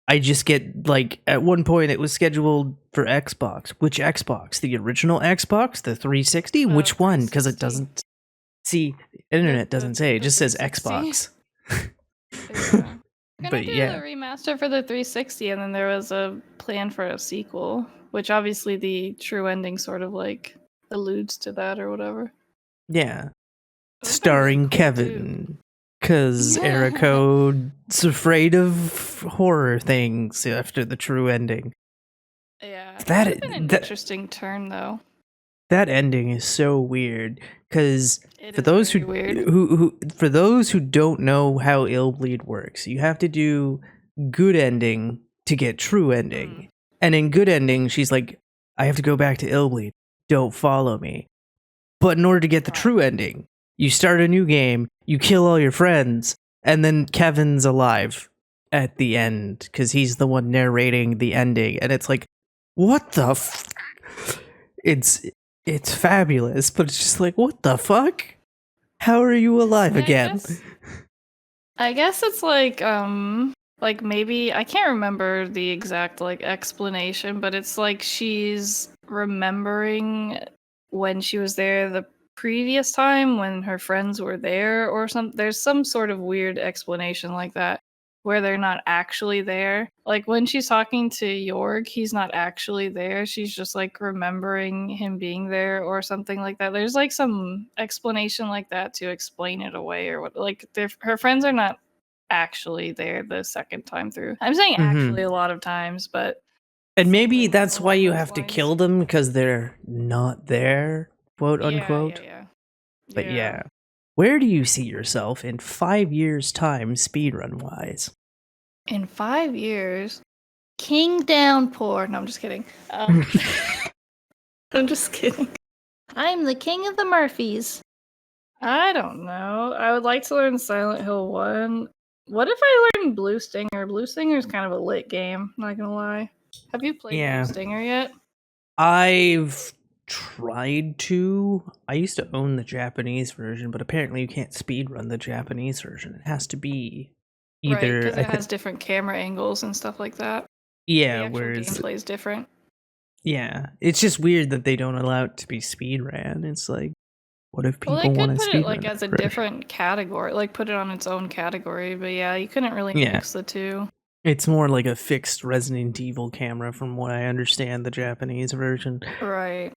I just get, like, at one point it was scheduled for Xbox. Which Xbox? The original Xbox? The 360? Which one? Because it 360. doesn't see, internet doesn't say, it just says 360. Xbox. Yeah. We're gonna But do yeah. the remaster for the 360, and then there was a plan for a sequel, which obviously the true ending sort of like alludes to that or whatever. Yeah. It would've been really Starring cool, too. Kevin. Because Eriko's afraid of horror things after the true ending. Yeah, That would have been an interesting turn, though. that ending is so weird. Because It for is those very weird. who for those who don't know how Illbleed works, you have to do good ending to get true ending. And in good ending, she's like, I have to go back to Illbleed. Don't follow me. But in order to get the true ending, you start a new game, you kill all your friends, and then Kevin's alive at the end because he's the one narrating the ending, and it's like, what the? It's fabulous, but it's just like, what the fuck? How are you alive again? I guess it's like maybe I can't remember the exact like explanation, but it's like she's remembering when she was there the previous time when her friends were there or something. There's some sort of weird explanation like that where they're not actually there. Like when she's talking to Jorg, he's not actually there. She's just like remembering him being there or something like that. There's like some explanation like that to explain it away or what. Like her friends are not actually there the second time through. I'm saying actually a lot of times, but and maybe something that's why along you those have to lines. kill them because they're not there, quote unquote. Yeah. But yeah. Where do you see yourself in 5 years' time, speedrun wise? In 5 years, King Downpour. No, I'm just kidding. I'm just kidding. I'm the king of the Murphys. I don't know. I would like to learn Silent Hill 1. What if I learn Blue Stinger? Blue Stinger is kind of a lit game, not gonna lie. Have you played Blue Stinger yet? I've tried to. I used to own the Japanese version, but apparently you can't speedrun the Japanese version. It has to be either. Because it has different camera angles and stuff like that. Yeah, the actual whereas gameplay is different. Yeah, it's just weird that they don't allow it to be speedran. It's like, what if people Well, they want could to put it speedrun like as a different category, like put it on its own category. But yeah, you couldn't really mix the two. It's more like a fixed Resident Evil camera, from what I understand, the Japanese version. Right.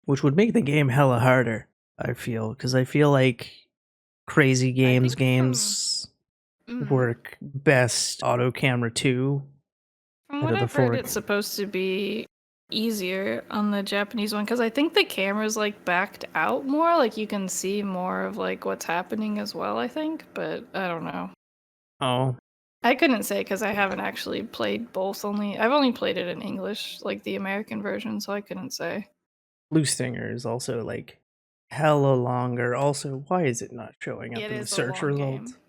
Which would make the game hella harder, I feel, because I feel like Crazy Games work best auto camera 2. From what I've heard, it's supposed to be easier on the Japanese one because I think the camera's like backed out more, like you can see more of like what's happening as well, I think, but I don't know. Oh. I couldn't say because I haven't actually played both. I've only played it in English, like the American version, so I couldn't say. Blue Stinger is also like hella longer. Also, why is it not showing up It in the is a search long results? game.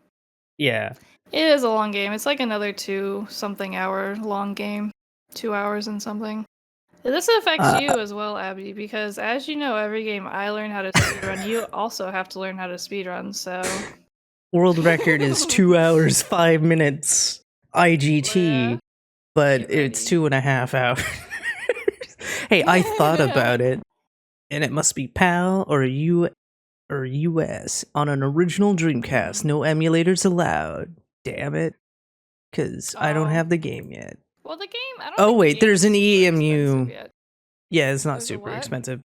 Yeah. It is a long game. It's like another 2-something hour long game. 2 hours and something. This affects Uh, you as well, Abby, because as you know, every game I learn how to speedrun, you also have to learn how to speedrun, so. world record is 2 hours, 5 minutes Yeah. IGT, but Get it's ready. 2.5 hours. Hey, I thought about it, and it must be PAL or US on an original Dreamcast. No emulators allowed. Damn it. Because I don't Oh. have the game yet. Well, the game, I don't Oh, think the wait, game there's is an super expensive EMU. yet. Yeah, it's not There's a super what? expensive.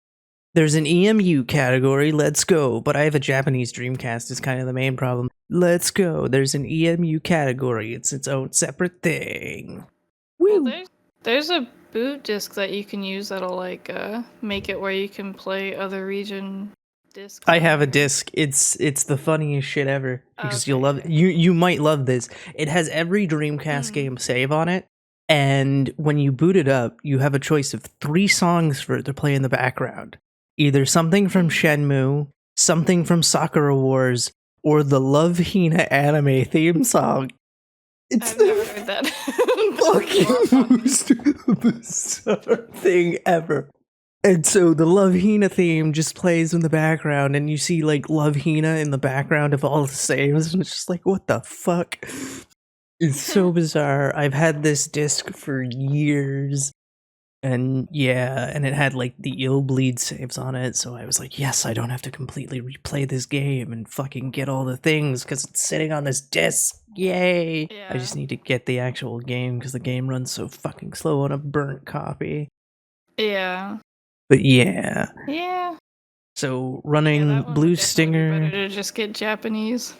There's an EMU category, let's go. But I have a Japanese Dreamcast, is kind of the main problem. Let's go. There's an EMU category, it's its own separate thing. Well, Woo! there's a boot disc that you can use that'll like make it where you can play other region discs I on have a your. disc. It's the funniest shit ever because you'll love it. Okay. You might love this. It has every Dreamcast Mm. game save on it, and when you boot it up, you have a choice of 3 songs for it to play in the background. Either something from Mm. Shenmue, something from Sakura Wars, or the Love Hina anime theme song. It's I've never the heard that. fucking most bizarre thing ever. And so the Love Hina theme just plays in the background, and you see like Love Hina in the background of all the saves, and it's just like, what the fuck? It's so bizarre. I've had this disc for years, and yeah, and it had like the ill bleed saves on it, so I was like, yes, I don't have to completely replay this game and fucking get all the things because it's sitting on this disc. Yay! I Yeah. just need to get the actual game because the game runs so fucking slow on a burnt copy. Yeah. But yeah. Yeah. So Yeah, running that one would Blue definitely be better Stinger, to just get Japanese.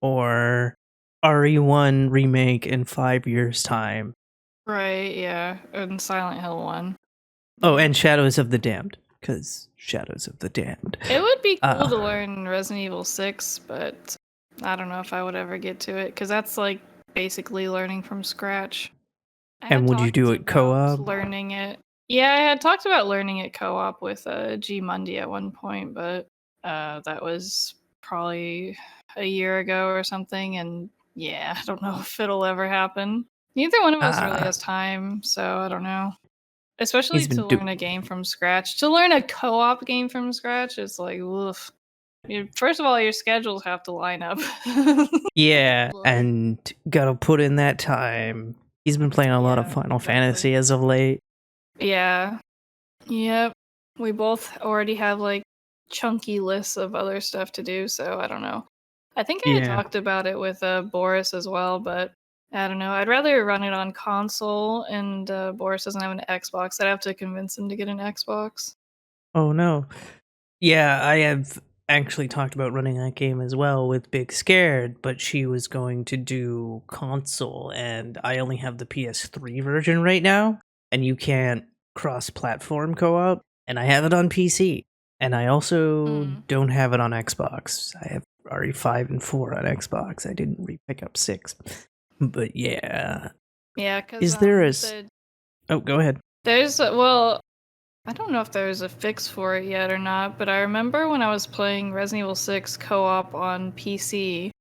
or RE1 remake in 5 years' time. Right, yeah. And Silent Hill 1. Oh, Yeah. and Shadows of the Damned, because Shadows of the Damned. It would be cool to Uh, learn Resident Evil 6, but I don't know if I would ever get to it, because that's like basically learning from scratch. I and had would you do talked it about co-op? learning it. Yeah, I had talked about learning it co-op with G Mundy at one point, but that was probably a year ago or something, and yeah, I don't know if it'll ever happen. Neither one of us really Uh, has time, so I don't know. Especially he's been to learn a game from scratch. To learn a co-op game from scratch, it's like, woof. First of all, your schedules have to line up. Yeah, Blah. and gotta put in that time. He's been playing a lot of Yeah, Final exactly. Fantasy as of late. Yeah. Yep. We both already have like chunky lists of other stuff to do, so I don't know. I think I had Yeah. talked about it with Boris as well, but I don't know. I'd rather run it on console, and Boris doesn't have an Xbox. I'd have to convince him to get an Xbox. Oh no. Yeah, I have actually talked about running that game as well with Big Scared, but she was going to do console, and I only have the PS3 version right now, and you can't cross platform co op, and I have it on PC. And I also Mm. don't have it on Xbox. I have RE5 and 4 on Xbox. I didn't re pick up 6. But yeah. Yeah, because Is there Oh, go ahead. well, I don't know if there's a fix for it yet or not, but I remember when I was playing Resident Evil 6 co-op on PC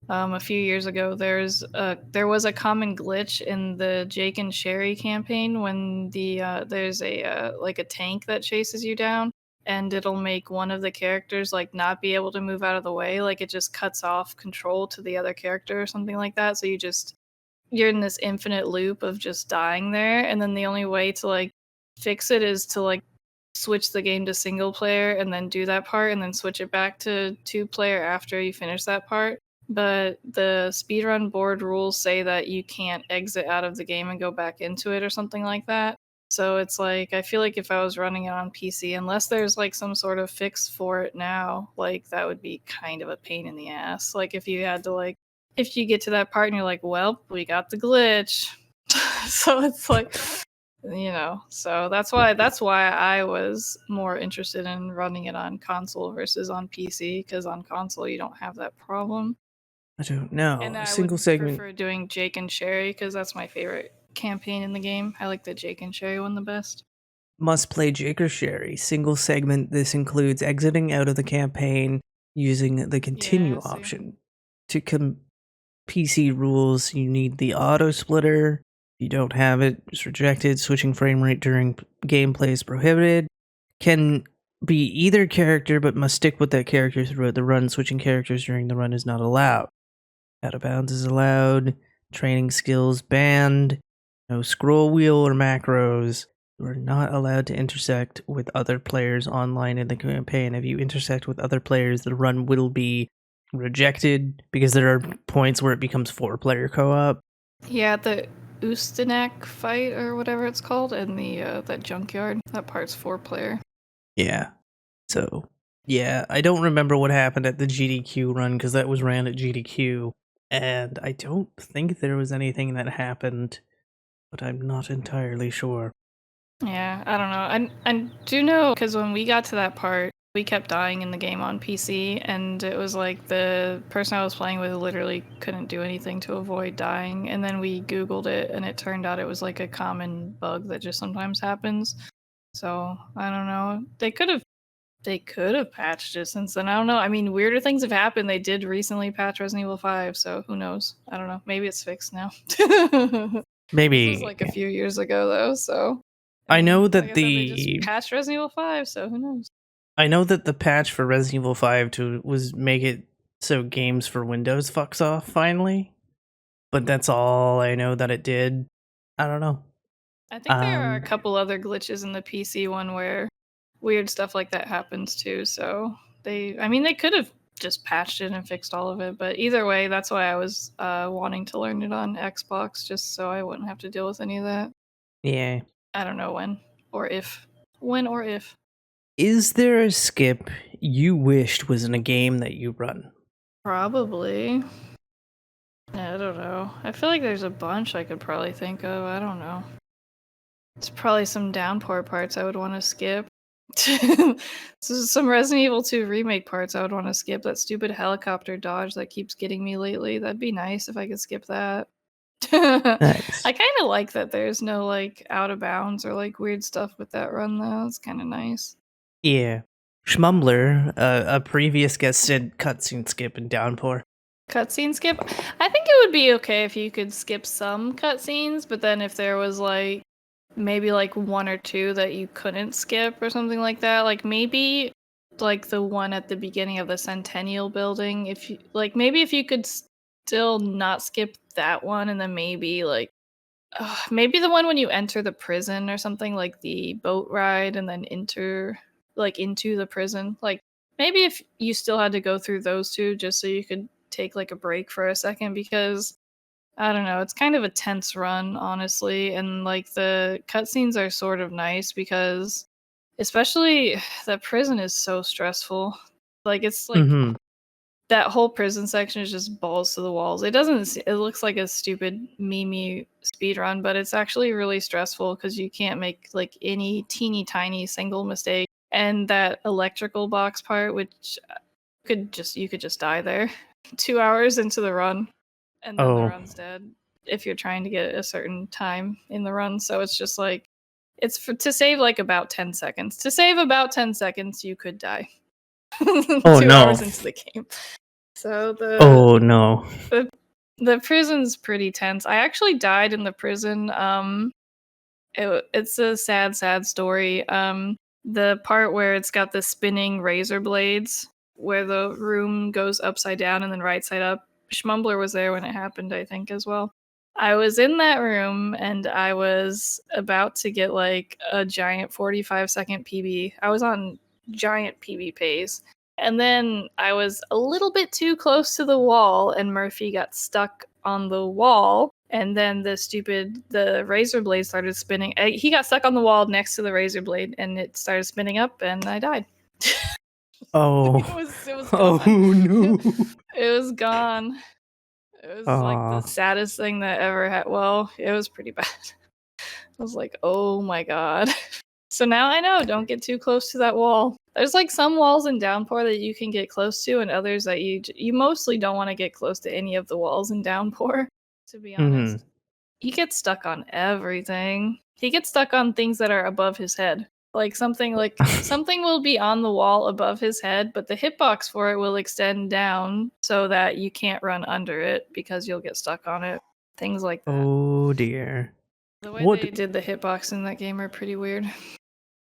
a few years ago, there was a common glitch in the Jake and Sherry campaign when there's a like a tank that chases you down, and it'll make one of the characters like not be able to move out of the way, like it just cuts off control to the other character or something like that. So you're in this infinite loop of just dying there, and then the only way to like fix it is to like switch the game to single player and then do that part and then switch it back to 2 player after you finish that part. But the speedrun board rules say that you can't exit out of the game and go back into it or something like that. So it's like I feel like if I was running it on PC, unless there's like some sort of fix for it now, like that would be kind of a pain in the ass. Like if you had to like if you get to that part and you're like, well, we got the glitch. So it's like, so that's why I was more interested in running it on console versus on PC, because on console you don't have that problem. I don't And know. I Single would segment. prefer doing Jake and Sherry because that's my favorite campaign in the game. I like the Jake and Sherry one the best. Must play Jake or Sherry. Single segment. This includes exiting out of the campaign using the continue Yeah, see. option. To PC rules, you need the auto splitter. If you don't have it, it's rejected. Switching frame rate during gameplay is prohibited. Can be either character, but must stick with that character throughout the run. Switching characters during the run is not allowed. Out of bounds is allowed. Training skills banned. No scroll wheel or macros. You are not allowed to intersect with other players online in the campaign. If you intersect with other players, the run will be rejected because there are points where it becomes 4-player co-op. Yeah, the Ustanak fight or whatever it's called in the that junkyard. That part's 4-player. Yeah. So, yeah, I don't remember what happened at the GDQ run because that was ran at GDQ. And I don't think there was anything that happened, but I'm not entirely sure. Yeah, I don't know. I do know because when we got to that part, we kept dying in the game on PC, and it was like the person I was playing with literally couldn't do anything to avoid dying. And then we Googled it, and it turned out it was like a common bug that just sometimes happens. So I don't know. They could have patched it since then. I don't know. I mean, weirder things have happened. They did recently patch Resident Evil 5, so who knows? I don't know. Maybe it's fixed now. This was Maybe. like a few years ago though, so I know like that I said, they just the patched Resident Evil 5, so who knows? patch for Resident Evil 5 to was make it so games for Windows fucks off finally. But that's all I know that it did. I don't know. I think there are a couple other glitches in the PC one where weird stuff like that happens too, so they could have just patched it and fixed all of it, but either way, that's why I was wanting to learn it on Xbox, just so I wouldn't have to deal with any of that. Yeah. I don't know when or if. When or if. Is there a skip you wished was in a game that you run? Probably. I don't know. I feel like there's a bunch I could probably think of. I don't know. It's probably some downpour parts I would want to skip. Some Resident Evil 2 remake parts I would want to skip. That stupid helicopter dodge that keeps getting me lately. That'd be nice if I could skip that. I Nice. kind of like that there's no like out of bounds or like weird stuff with that run though. It's kind of nice. Yeah. Schmumbler, a previous guest said cutscene skip and downpour. Cutscene skip? I think it would be okay if you could skip some cutscenes, but then if there was like maybe like one or two that you couldn't skip or something like that, like maybe like the one at the beginning of the Centennial building, if you like maybe if you could still not skip that one, and then maybe like maybe the one when you enter the prison or something, like the boat ride and then enter like into the prison, like maybe if you still had to go through those two just so you could take like a break for a second, because I don't know, it's kind of a tense run, honestly, and like the cutscenes are sort of nice because especially that prison is so stressful. Like it's like Mm-hmm. that whole prison section is just balls to the walls. It doesn't it looks like a stupid meme speed run, but it's actually really stressful because you can't make like any teeny tiny single mistake. And that electrical box part, which you could just die there 2 hours into the run and then the Oh. run's dead if you're trying to get a certain time in the run. So it's just like it's to save like about 10 seconds. To save about 10 seconds, you could die. Oh 2 hours no. into the game. So Oh no. the prison's pretty tense. I actually died in the prison. It's a sad story. The part where it's got the spinning razor blades, where the room goes upside down and then right side up. Schmumbler was there when it happened, I think, as well. I was in that room and I was about to get like a giant 45-second PB. I was on giant PB pace. And then I was a little bit too close to the wall, and Murphy got stuck on the wall. And then the razor blade started spinning. He got stuck on the wall next to the razor blade, and it started spinning up, and I died. Oh. It was Oh gone. no. It was gone. It was like the Aw. saddest thing that ever had. Well, it was pretty bad. I was like, oh my god. So now I know, don't get too close to that wall. There's like some walls in Downpour that you can get close to, and others that you mostly don't want to get close to any of the walls in Downpour, to be Mm-hmm. honest. he gets stuck on everything. He gets stuck on things that are above his head. Something will be on the wall above his head, but the hitbox for it will extend down so that you can't run under it because you'll get stuck on it. Things like that. Oh dear. The way What they did the hitbox in that game are pretty weird.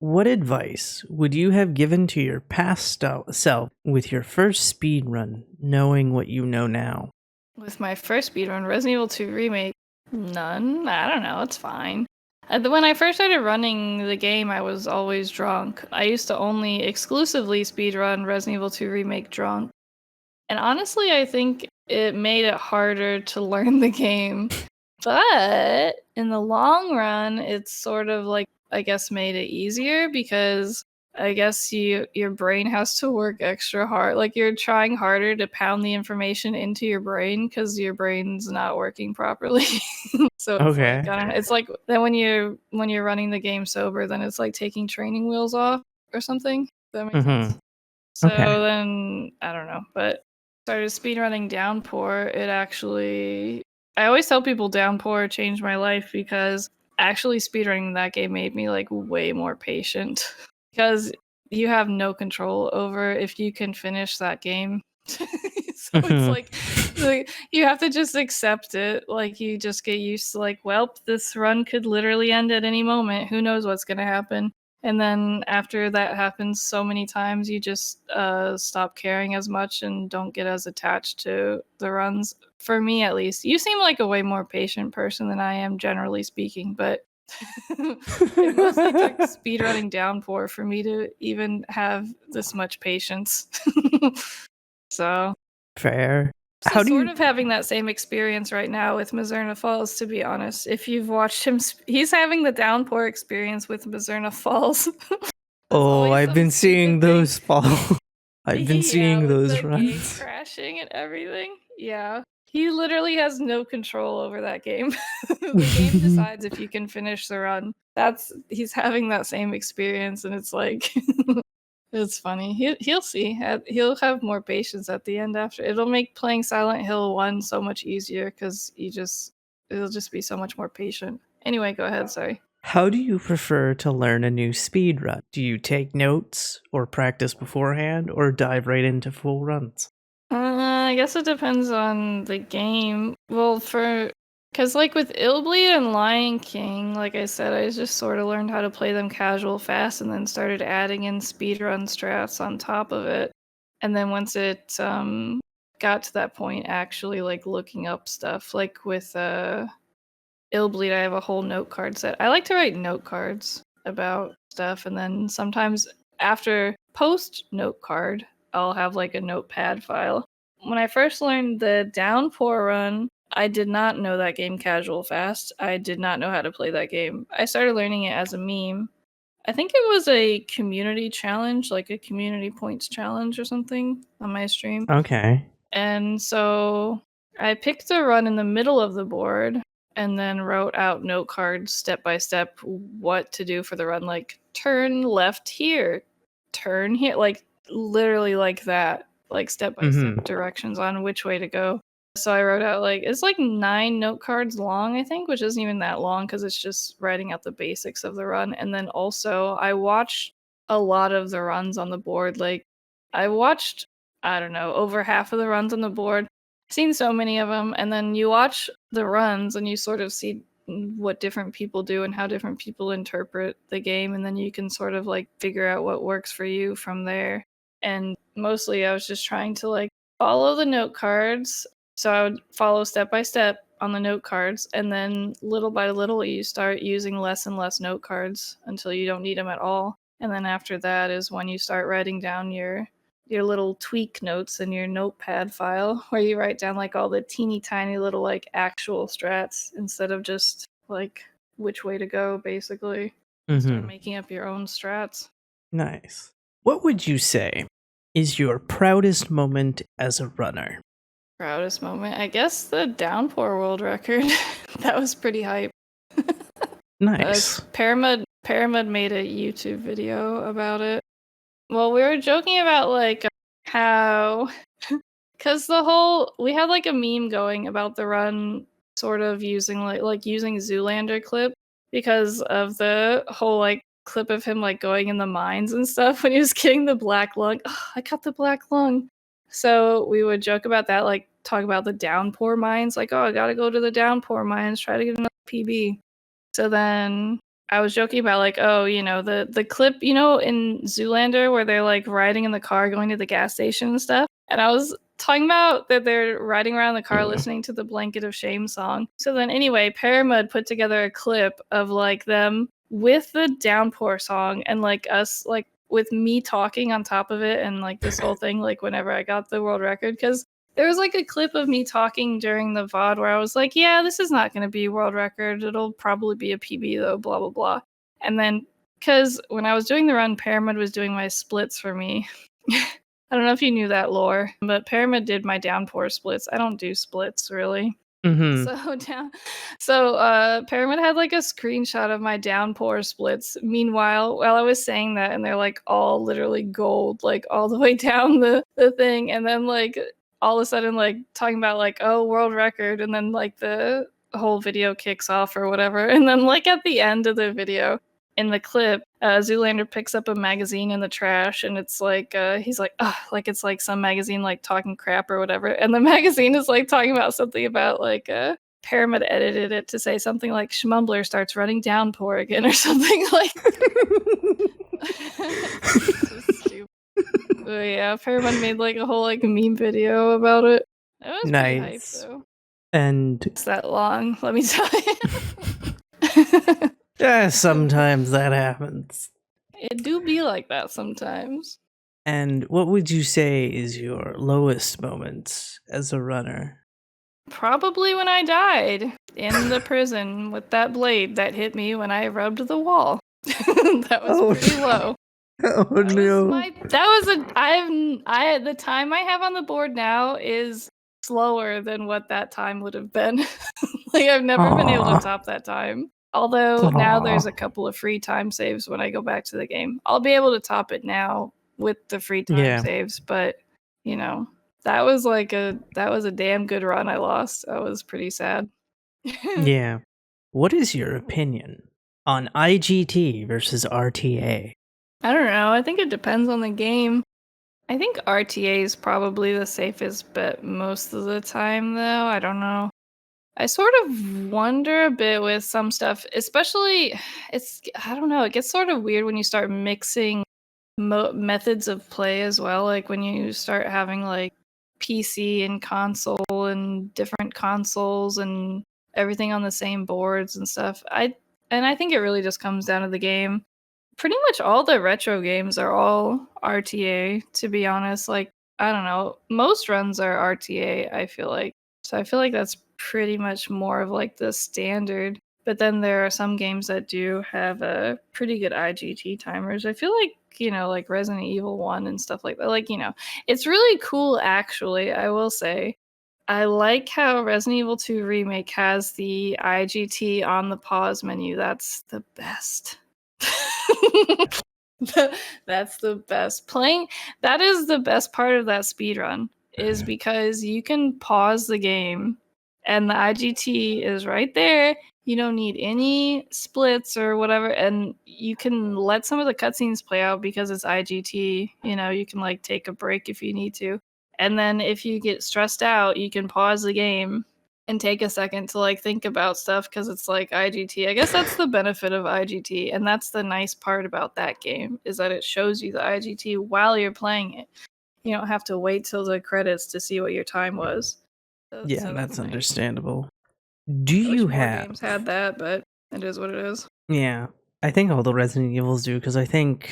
what advice would you have given to your past self with your first speed run, knowing what you know now? With my first speedrun, Resident Evil 2 Remake, none. I don't know, it's fine. When I first started running the game, I was always drunk. I used to only exclusively speedrun Resident Evil 2 Remake drunk. And honestly, I think it made it harder to learn the game. But in the long run, it's sort of I guess made it easier because I guess your brain has to work extra hard. You're trying harder to pound the information into your brain because your brain's not working properly. So it's Okay. I don't know. It's like then when you're running the game sober, then it's like taking training wheels off or something. Does that make sense? So Okay. then I don't know, but started speedrunning Downpour. I always tell people Downpour changed my life because actually speedrunning that game made me way more patient because you have no control over if you can finish that game. So it's you have to just accept it. You just get used to well, this run could literally end at any moment. Who knows what's gonna happen? And then after that happens so many times, you just stop caring as much and don't get as attached to the runs. For me, at least. You seem like a way more patient person than I am, generally speaking, but it mostly took speedrunning Downpour for me to even have this much patience. So Fair. so How do sort you of having that same experience right now with Mazerna Falls, to be honest. If you've watched him, he's having the Downpour experience with Mazerna Falls. There's Oh, always I've some been seeing stupid thing. those fall. I've been Yeah, seeing with those the game runs. crashing and everything. Yeah. He literally has no control over that game. The game decides if you can finish the run. He's having that same experience, and it's it's funny. He'll see. He'll have more patience at the end after. It'll make playing Silent Hill 1 so much easier because it'll just be so much more patient. Anyway, go ahead, sorry. How do you prefer to learn a new speed run? Do you take notes or practice beforehand or dive right into full runs? I guess it depends on the game. Well, because with Illbleed and Lion King, like I said, I just sort of learned how to play them casual fast and then started adding in speedrun strats on top of it. And then once it got to that point, actually looking up stuff, with Illbleed, I have a whole note card set. I like to write note cards about stuff, and then sometimes after post note card, I'll have a notepad file. When I first learned the Downpour run, I did not know that game casual fast. I did not know how to play that game. I started learning it as a meme. I think it was a community challenge, like a community points challenge or something on my stream. Okay. And so I picked a run in the middle of the board and then wrote out note cards step by step what to do for the run, turn left here, turn here, literally like that, step by step directions on which way to go. So I wrote out it's 9 note cards long, I think, which isn't even that long because it's just writing out the basics of the run. And then also I watched a lot of the runs on the board. I watched, I don't know, over half of the runs on the board. Seen so many of them, and then you watch the runs and you sort of see what different people do and how different people interpret the game, and then you can sort of figure out what works for you from there. And mostly I was just trying to follow the note cards. So I would follow step by step on the note cards, and then little by little you start using less and less note cards until you don't need them at all. And then after that is when you start writing down your little tweak notes in your notepad file, where you write down all the teeny tiny little actual strats instead of just which way to go, basically. Start making up your own strats. Nice. What would you say is your proudest moment as a runner? Proudest moment, I guess the Downpour world record. That was pretty hype. Nice. Paramud made a YouTube video about it. Well, we were joking about how, because we had a meme going about the run sort of using like using Zoolander clip because of the whole like clip of him like going in the mines and stuff when he was getting the black lung. Oh, I got the black lung. So we would joke about that, like talk about the downpour mines, like, oh, I gotta go to the downpour mines, try to get another PB. So then I was joking about like, oh, you know, the clip, you know, in Zoolander where they're like riding in the car going to the gas station and stuff. And I was talking about that they're riding around the car listening to the Blanket of Shame song. So then anyway, Paramud put together a clip of like them with the downpour song and like us like with me talking on top of it and like this whole thing like whenever I got the world record, because there was like a clip of me talking during the VOD where I was like, yeah, this is not going to be world record. It'll probably be a PB though, blah, blah, blah. And then, because when I was doing the run, Paramud was doing my splits for me. I don't know if you knew that lore, but Paramud did my downpour splits. I don't do splits really. Mm-hmm. Paramud had like a screenshot of my downpour splits. Meanwhile, while I was saying that, and they're like all literally gold, like all the way down the thing, and then like all of a sudden like talking about like, oh, world record, and then like the whole video kicks off or whatever, and then like at the end of the video in the clip, Zoolander picks up a magazine in the trash, and it's like he's like, ugh, like it's like some magazine like talking crap or whatever, and the magazine is like talking about something about like Paramount edited it to say something like Schmumbler starts running downpour again or something like. So stupid. But yeah, Paramount made like a whole like meme video about it. It was pretty hype though. And it's that long, let me tell you. yeah, sometimes that happens. It do be like that sometimes. And what would you say is your lowest moment as a runner? Probably when I died in the prison with that blade that hit me when I rubbed the wall. That was pretty low. Oh no. The time I have on the board now is slower than what that time would have been. Like I've never been able to top that time. Although now there's a couple of free time saves when I go back to the game. I'll be able to top it now with the free time saves, but you know, that was a damn good run I lost. I was pretty sad. Yeah. What is your opinion on IGT versus RTA? I don't know. I think it depends on the game. I think RTA is probably the safest bet most of the time, though. I don't know. I sort of wonder a bit with some stuff, especially I don't know, it gets sort of weird when you start mixing methods of play as well. Like when you start having like PC and console and different consoles and everything on the same boards and stuff. I think it really just comes down to the game. Pretty much all the retro games are all RTA, to be honest. Like, I don't know, most runs are RTA, I feel like. So I feel like that's pretty much more of like the standard. But then there are some games that do have a pretty good IGT timers. I feel like, you know, like Resident Evil 1 and stuff like that. Like, you know, it's really cool actually, I will say. I like how Resident Evil 2 Remake has the IGT on the pause menu. That's the best. That's the best. That is the best part of that speedrun, is because you can pause the game and the IGT is right there. You don't need any splits or whatever, and you can let some of the cutscenes play out because it's IGT. You know, you can like take a break if you need to. And then if you get stressed out, you can pause the game and take a second to like think about stuff because it's like IGT. I guess that's the benefit of IGT, and that's the nice part about that game, is that it shows you the IGT while you're playing it. You don't have to wait till the credits to see what your time was. So that's nice. Understandable. I wish more games had that, but it is what it is. Yeah, I think all the Resident Evils do, because I think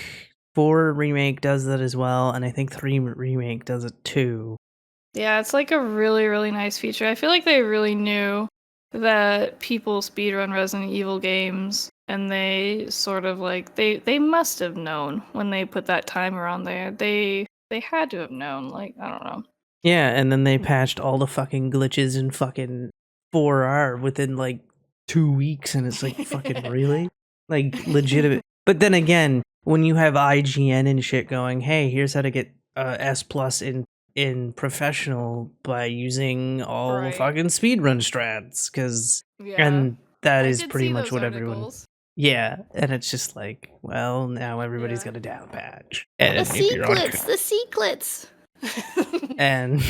4 Remake does that as well, and I think 3 Remake does it too. Yeah, it's like a really, really nice feature. I feel like they really knew that people speedrun Resident Evil games, and they sort of like they must have known when they put that timer on there. They had to have known, like, I don't know. Yeah, and then they patched all the fucking glitches in fucking 4R within like 2 weeks, and it's like, fucking really? Like, legitimate. But then again, when you have IGN and shit going, hey, here's how to get S plus in in professional by using all the Right. fucking speedrun strats, Yeah. and that I is did pretty see much those what everyone. articles. Yeah, and it's just like, well, now everybody's Yeah. got a down patch, The and if you're on, secrets, the secrets. and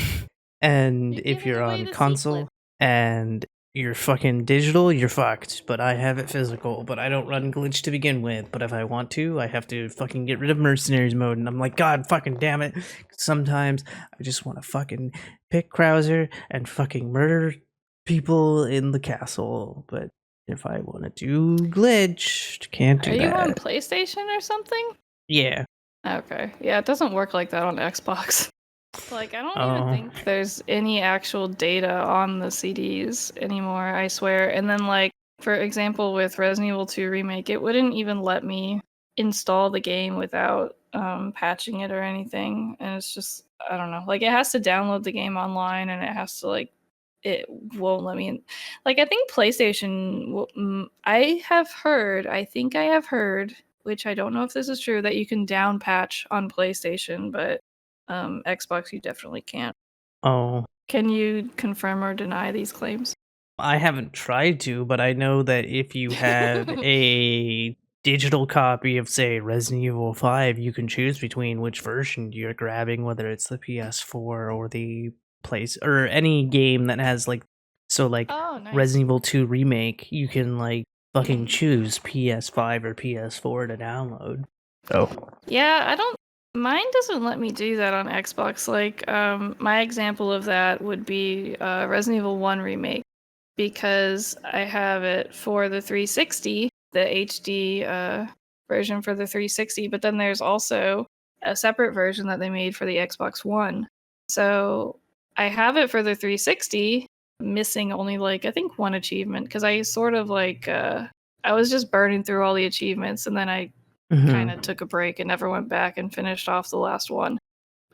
and You're if giving you're away on the secret. console and you're fucking digital, you're fucked. But I have it physical, but I don't run glitch to begin with. But if I want to, I have to fucking get rid of mercenaries mode, and I'm like, God fucking damn it. Sometimes I just want to fucking pick Krauser and fucking murder people in the castle. But if I want to do glitch, can't Are do you on that. PlayStation or something? Yeah. Okay. Yeah, it doesn't work like that on Xbox. Like, I don't even Oh. think there's any actual data on the CDs anymore, I swear. And then, like, for example, with Resident Evil 2 Remake, it wouldn't even let me install the game without patching it or anything. And it's just, I don't know. Like, it has to download the game online and it has to, like, it won't let me in. Like, I think PlayStation, I think I have heard, which I don't know if this is true, that you can down patch on PlayStation, but Xbox, you definitely can't. Oh. Can you confirm or deny these claims? I haven't tried to, but I know that if you have a digital copy of, say, Resident Evil 5, you can choose between which version you're grabbing, whether it's the PS4 or the place or any game that has like Oh, nice. Resident Evil 2 Remake, you can like fucking Mhm. choose PS5 or PS4 to download. Oh. Yeah, I don't. Mine doesn't let me do that on Xbox. Like, my example of that would be Resident Evil 1 Remake, because I have it for the 360, the HD version for the 360, but then there's also a separate version that they made for the Xbox One. So I have it for the 360, missing only like I think one achievement, because I sort of like I was just burning through all the achievements, and then I kind Hmm. of took a break and never went back and finished off the last one.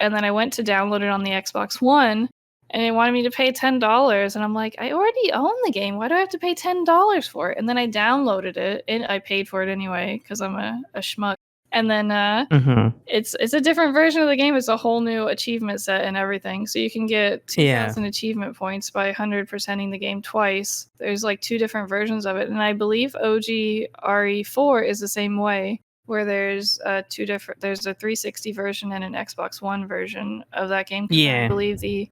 And then I went to download it on the Xbox One, and it wanted me to pay $10, and I'm like, I already own the game. Why do I have to pay $10 for it? And then I downloaded it, and I paid for it anyway because I'm a schmuck. And then Hmm. it's a different version of the game. It's a whole new achievement set and everything. So you can get Yeah. 2,000 achievement points by 100%ing the game twice. There's like two different versions of it, and I believe OG RE4 is the same way, where there's two different. There's a 360 version and an Xbox One version of that game. Because I Yeah. believe the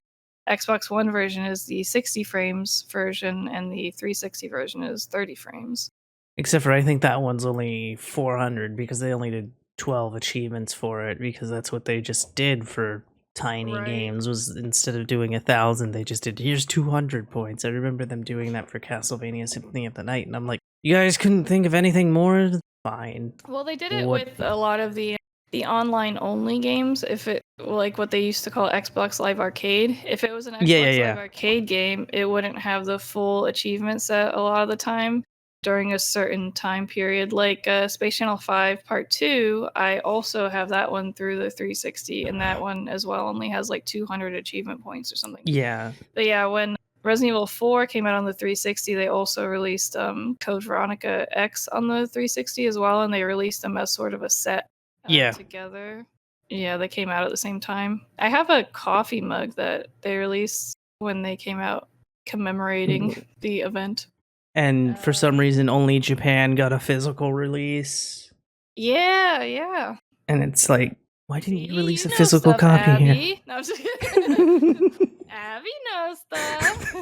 Xbox One version is the 60 frames version, and the 360 version is 30 frames. Except for I think that one's only 400 because they only did 12 achievements for it because that's what they just did for tiny Right. games was instead of doing 1,000 they just did here's 200 points. I remember them doing that for Castlevania Symphony of the Night and I'm like, you guys couldn't think of anything more? Fine. Well, they did it What? with a lot of the online only games. If it like what they used to call Xbox Live Arcade, if it was an Yeah, yeah, Xbox Live yeah. Arcade game, it wouldn't have the full achievement set a lot of the time during a certain time period. Like Space Channel 5 Part 2, I also have that one through the 360, and that one as well only has like 200 achievement points or something. Yeah. But yeah, when Resident Evil 4 came out on the 360, they also released Code Veronica X on the 360 as well, and they released them as sort of a set Yeah. together. Yeah, they came out at the same time. I have a coffee mug that they released when they came out commemorating the event. And for some reason only Japan got a physical release. Yeah, yeah. And it's like, why didn't See, you release you a know physical stuff, copy here? Abby. No, I'm just kidding. Abby knows stuff.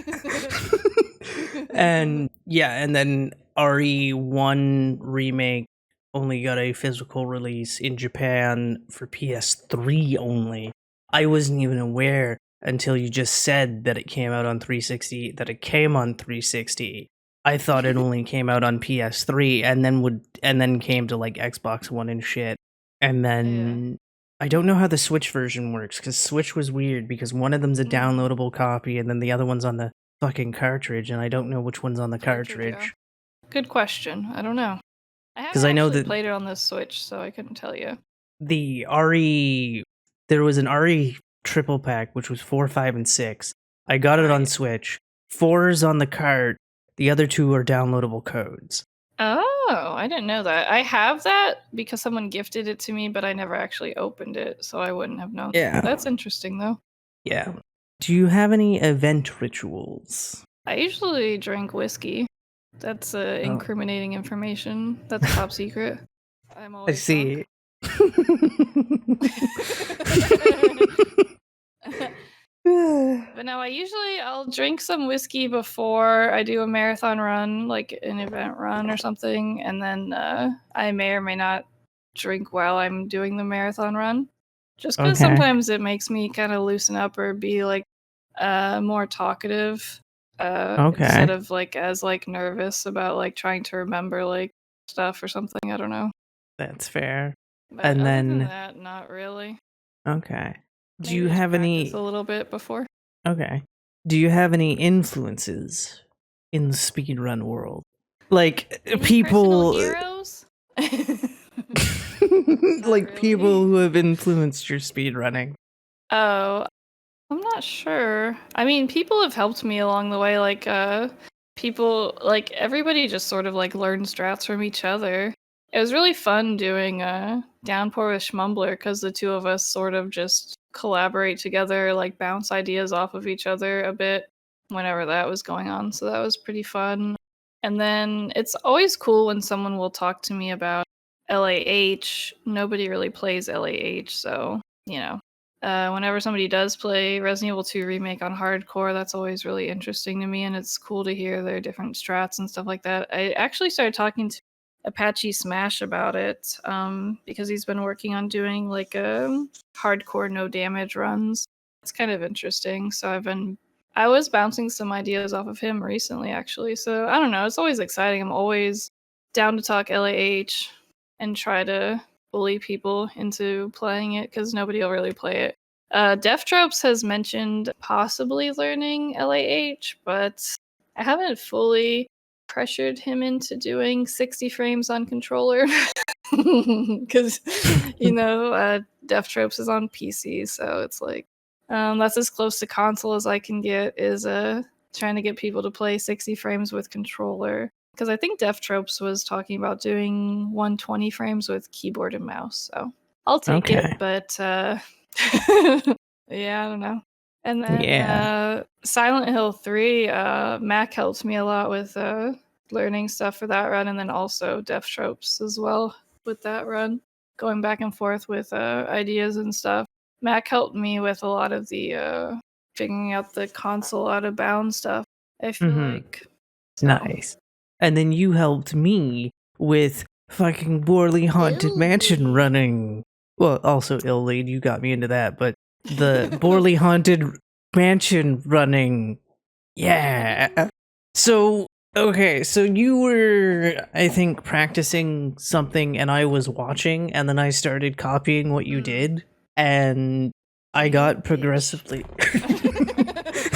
And yeah, and then RE1 remake only got a physical release in Japan for PS3 only. I wasn't even aware until you just said that it came out on 360, that it came on 360. I thought it only came out on PS3 and then came to like Xbox One and shit. And Yeah. then I don't know how the Switch version works cuz Switch was weird because one of them's a Mhm. downloadable copy and then the other one's on the fucking cartridge, and I don't know which one's on the Cartridge, yeah. cartridge. Good question. I don't know. I Because haven't I know actually that played it on the Switch, so I couldn't tell you. the RE, there was an RE triple pack, which was 4, 5, and 6. I got it on Right. Switch. 4 is on the cart, the other 2 are downloadable codes. Oh, I didn't know that. I have that because someone gifted it to me, but I never actually opened it, so I wouldn't have known. Yeah. That's interesting, though. Yeah. Do you have any event rituals? I usually drink whiskey. That's incriminating information. That's top secret. I'm I always see. But no, I'll drink some whiskey before I do a marathon run, like an event run or something, and then I may or may not drink while I'm doing the marathon run. Just because Okay. sometimes it makes me kind of loosen up or be like more talkative instead Okay. of like as like nervous about like trying to remember like stuff or something. I don't know. That's fair. But And other than then, that, not really. okay. Do you Maybe just have practice a any, little bit before. okay. Do you have any influences in the speedrun world? Like, Any personal people, heroes? Not like people really. who have influenced your speedrunning? Oh, I'm not sure. I mean, people have helped me along the way. Like, people, like everybody, just sort of like learned strats from each other. It was really fun doing Downpour with Schmumbler because the two of us sort of just collaborate together, like bounce ideas off of each other a bit whenever that was going on. So that was pretty fun. And then it's always cool when someone will talk to me about LAH. Nobody really plays LAH, so you know. Whenever somebody does play Resident Evil 2 Remake on hardcore, that's always really interesting to me, and it's cool to hear their different strats and stuff like that. I actually started talking to Apache Smash about it because he's been working on doing like hardcore no damage runs. It's kind of interesting. So I was bouncing some ideas off of him recently, actually. So I don't know. It's always exciting. I'm always down to talk LAH and try to bully people into playing it because nobody will really play it. Death Tropes has mentioned possibly learning LAH, but I haven't fully pressured him into doing 60 frames on controller because Death Tropes is on PC, so it's like that's as close to console as I can get is trying to get people to play 60 frames with controller. Because I think Death Tropes was talking about doing 120 frames with keyboard and mouse, so I'll take Okay. it. But yeah, I don't know. And then Yeah. Silent Hill 3, Mac helped me a lot with learning stuff for that run, and then also Death Tropes as well with that run, going back and forth with ideas and stuff. Mac helped me with a lot of the figuring out the console out of bounds stuff. I feel like so. Nice. And then you helped me with fucking Borley Haunted Mansion running. Well, also Ill Lead, you got me into that, but the Borley Haunted Mansion running. Yeah. So, okay, so you were, I think, practicing something and I was watching, and then I started copying what you did, and I got progressively.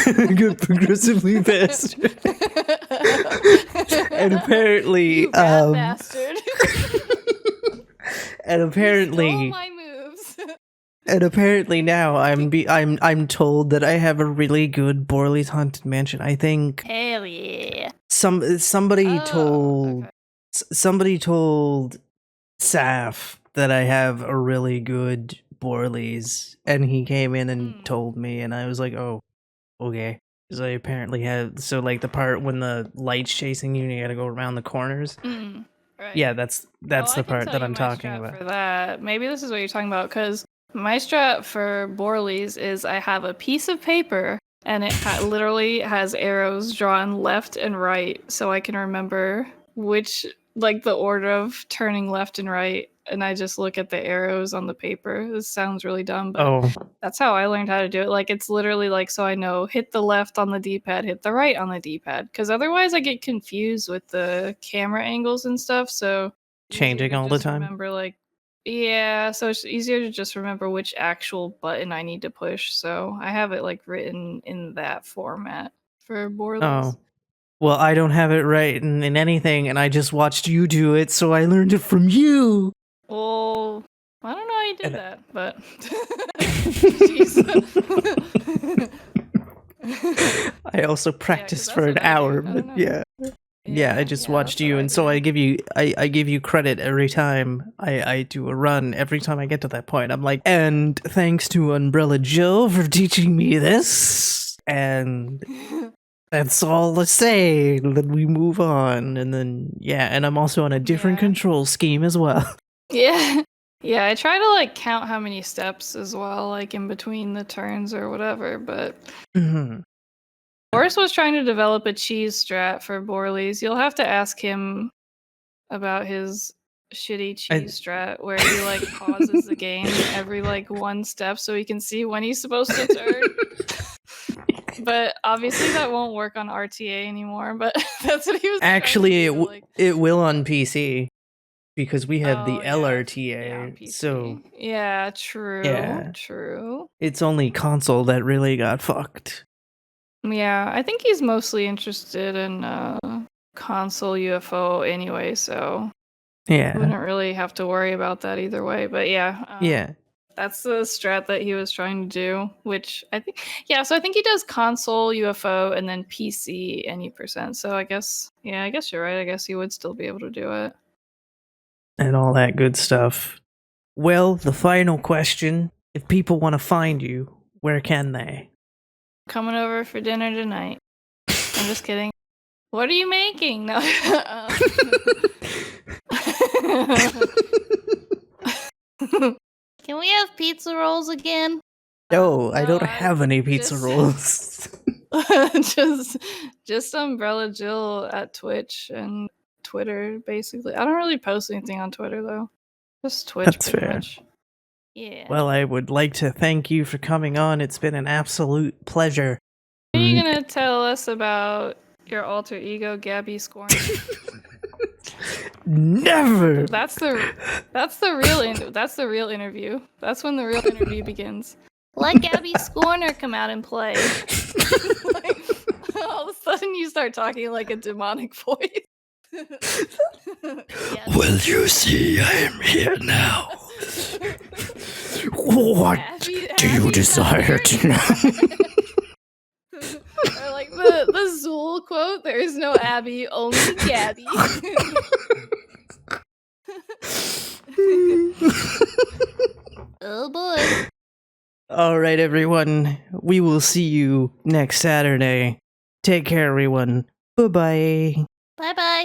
I got progressively faster. And apparently, you rat bastard. and apparently, you stole my moves. and apparently now I'm told that I have a really good Borley's Haunted Mansion. I think Hell yeah. somebody told okay. somebody told Saf that I have a really good Borley's, and he came in and told me, and I was like, oh, okay. Because I apparently have, so like the part when the light's chasing you and you gotta go around the corners. Right. Yeah, that's the part that I'm talking about. For that, maybe this is what you're talking about, because my strat for Borley's is I have a piece of paper and it literally has arrows drawn left and right, so I can remember which, like the order of turning left and right, and I just look at the arrows on the paper. This sounds really dumb, but that's how I learned how to do it. Like, it's literally like, so I know hit the left on the D-pad, hit the right on the D-pad, because otherwise I get confused with the camera angles and stuff. So Changing all the time. Remember, like, yeah, so it's easier to just remember which actual button I need to push. So I have it like written in that format for Borderlands. Oh. Well, I don't have it right in anything, and I just watched you do it, so I learned it from you. Well, I don't know how you did that, but I also practiced for an hour, but yeah. Yeah, I just watched you, and so I give you credit every time I do a run. Every time I get to that point, I'm like, and thanks to Umbrellajill for teaching me this, and that's all to say. Then we move on, and then yeah, and I'm also on a different control scheme as well. Yeah. Yeah, I try to like count how many steps as well, like in between the turns or whatever, but Boris was trying to develop a cheese strat for Borley's. You'll have to ask him about his shitty cheese strat where he like pauses the game every like one step so he can see when he's supposed to turn. But obviously that won't work on RTA anymore, but that's what he was Actually, trying to do, it will on PC. Because we have the yeah, LRTA, PC. so yeah, true. yeah, True. it's only console that really got fucked. Yeah, I think he's mostly interested in console UFO anyway, so Yeah, wouldn't really have to worry about that either way. But yeah, yeah. that's the strat that he was trying to do, which I think, yeah, so I think he does console UFO and then PC any percent. So I guess, yeah, I guess you're right. I guess he would still be able to do it. And all that good stuff. Well, the final question, if people want to find you, where can they? Coming over for dinner tonight. I'm just kidding. What are you making? No. Can we have pizza rolls again? No, I don't have any pizza rolls. just Umbrellajill at Twitch and Twitter, basically. I don't really post anything on Twitter though. Just Twitch. That's pretty fair. Much. Yeah. Well, I would like to thank you for coming on. It's been an absolute pleasure. Are you gonna tell us about your alter ego, Gabby Scorn? Never. That's the real interview. That's when the real interview begins. Let Gabby Scorner come out and play. Like, all of a sudden, you start talking like a demonic voice. Well, you see, I am here now. What do you desire to know? Or like the Zool quote, there is no Abby, only Gabby. Oh boy. All right, everyone. We will see you next Saturday. Take care, everyone. Bye-bye. Bye-bye.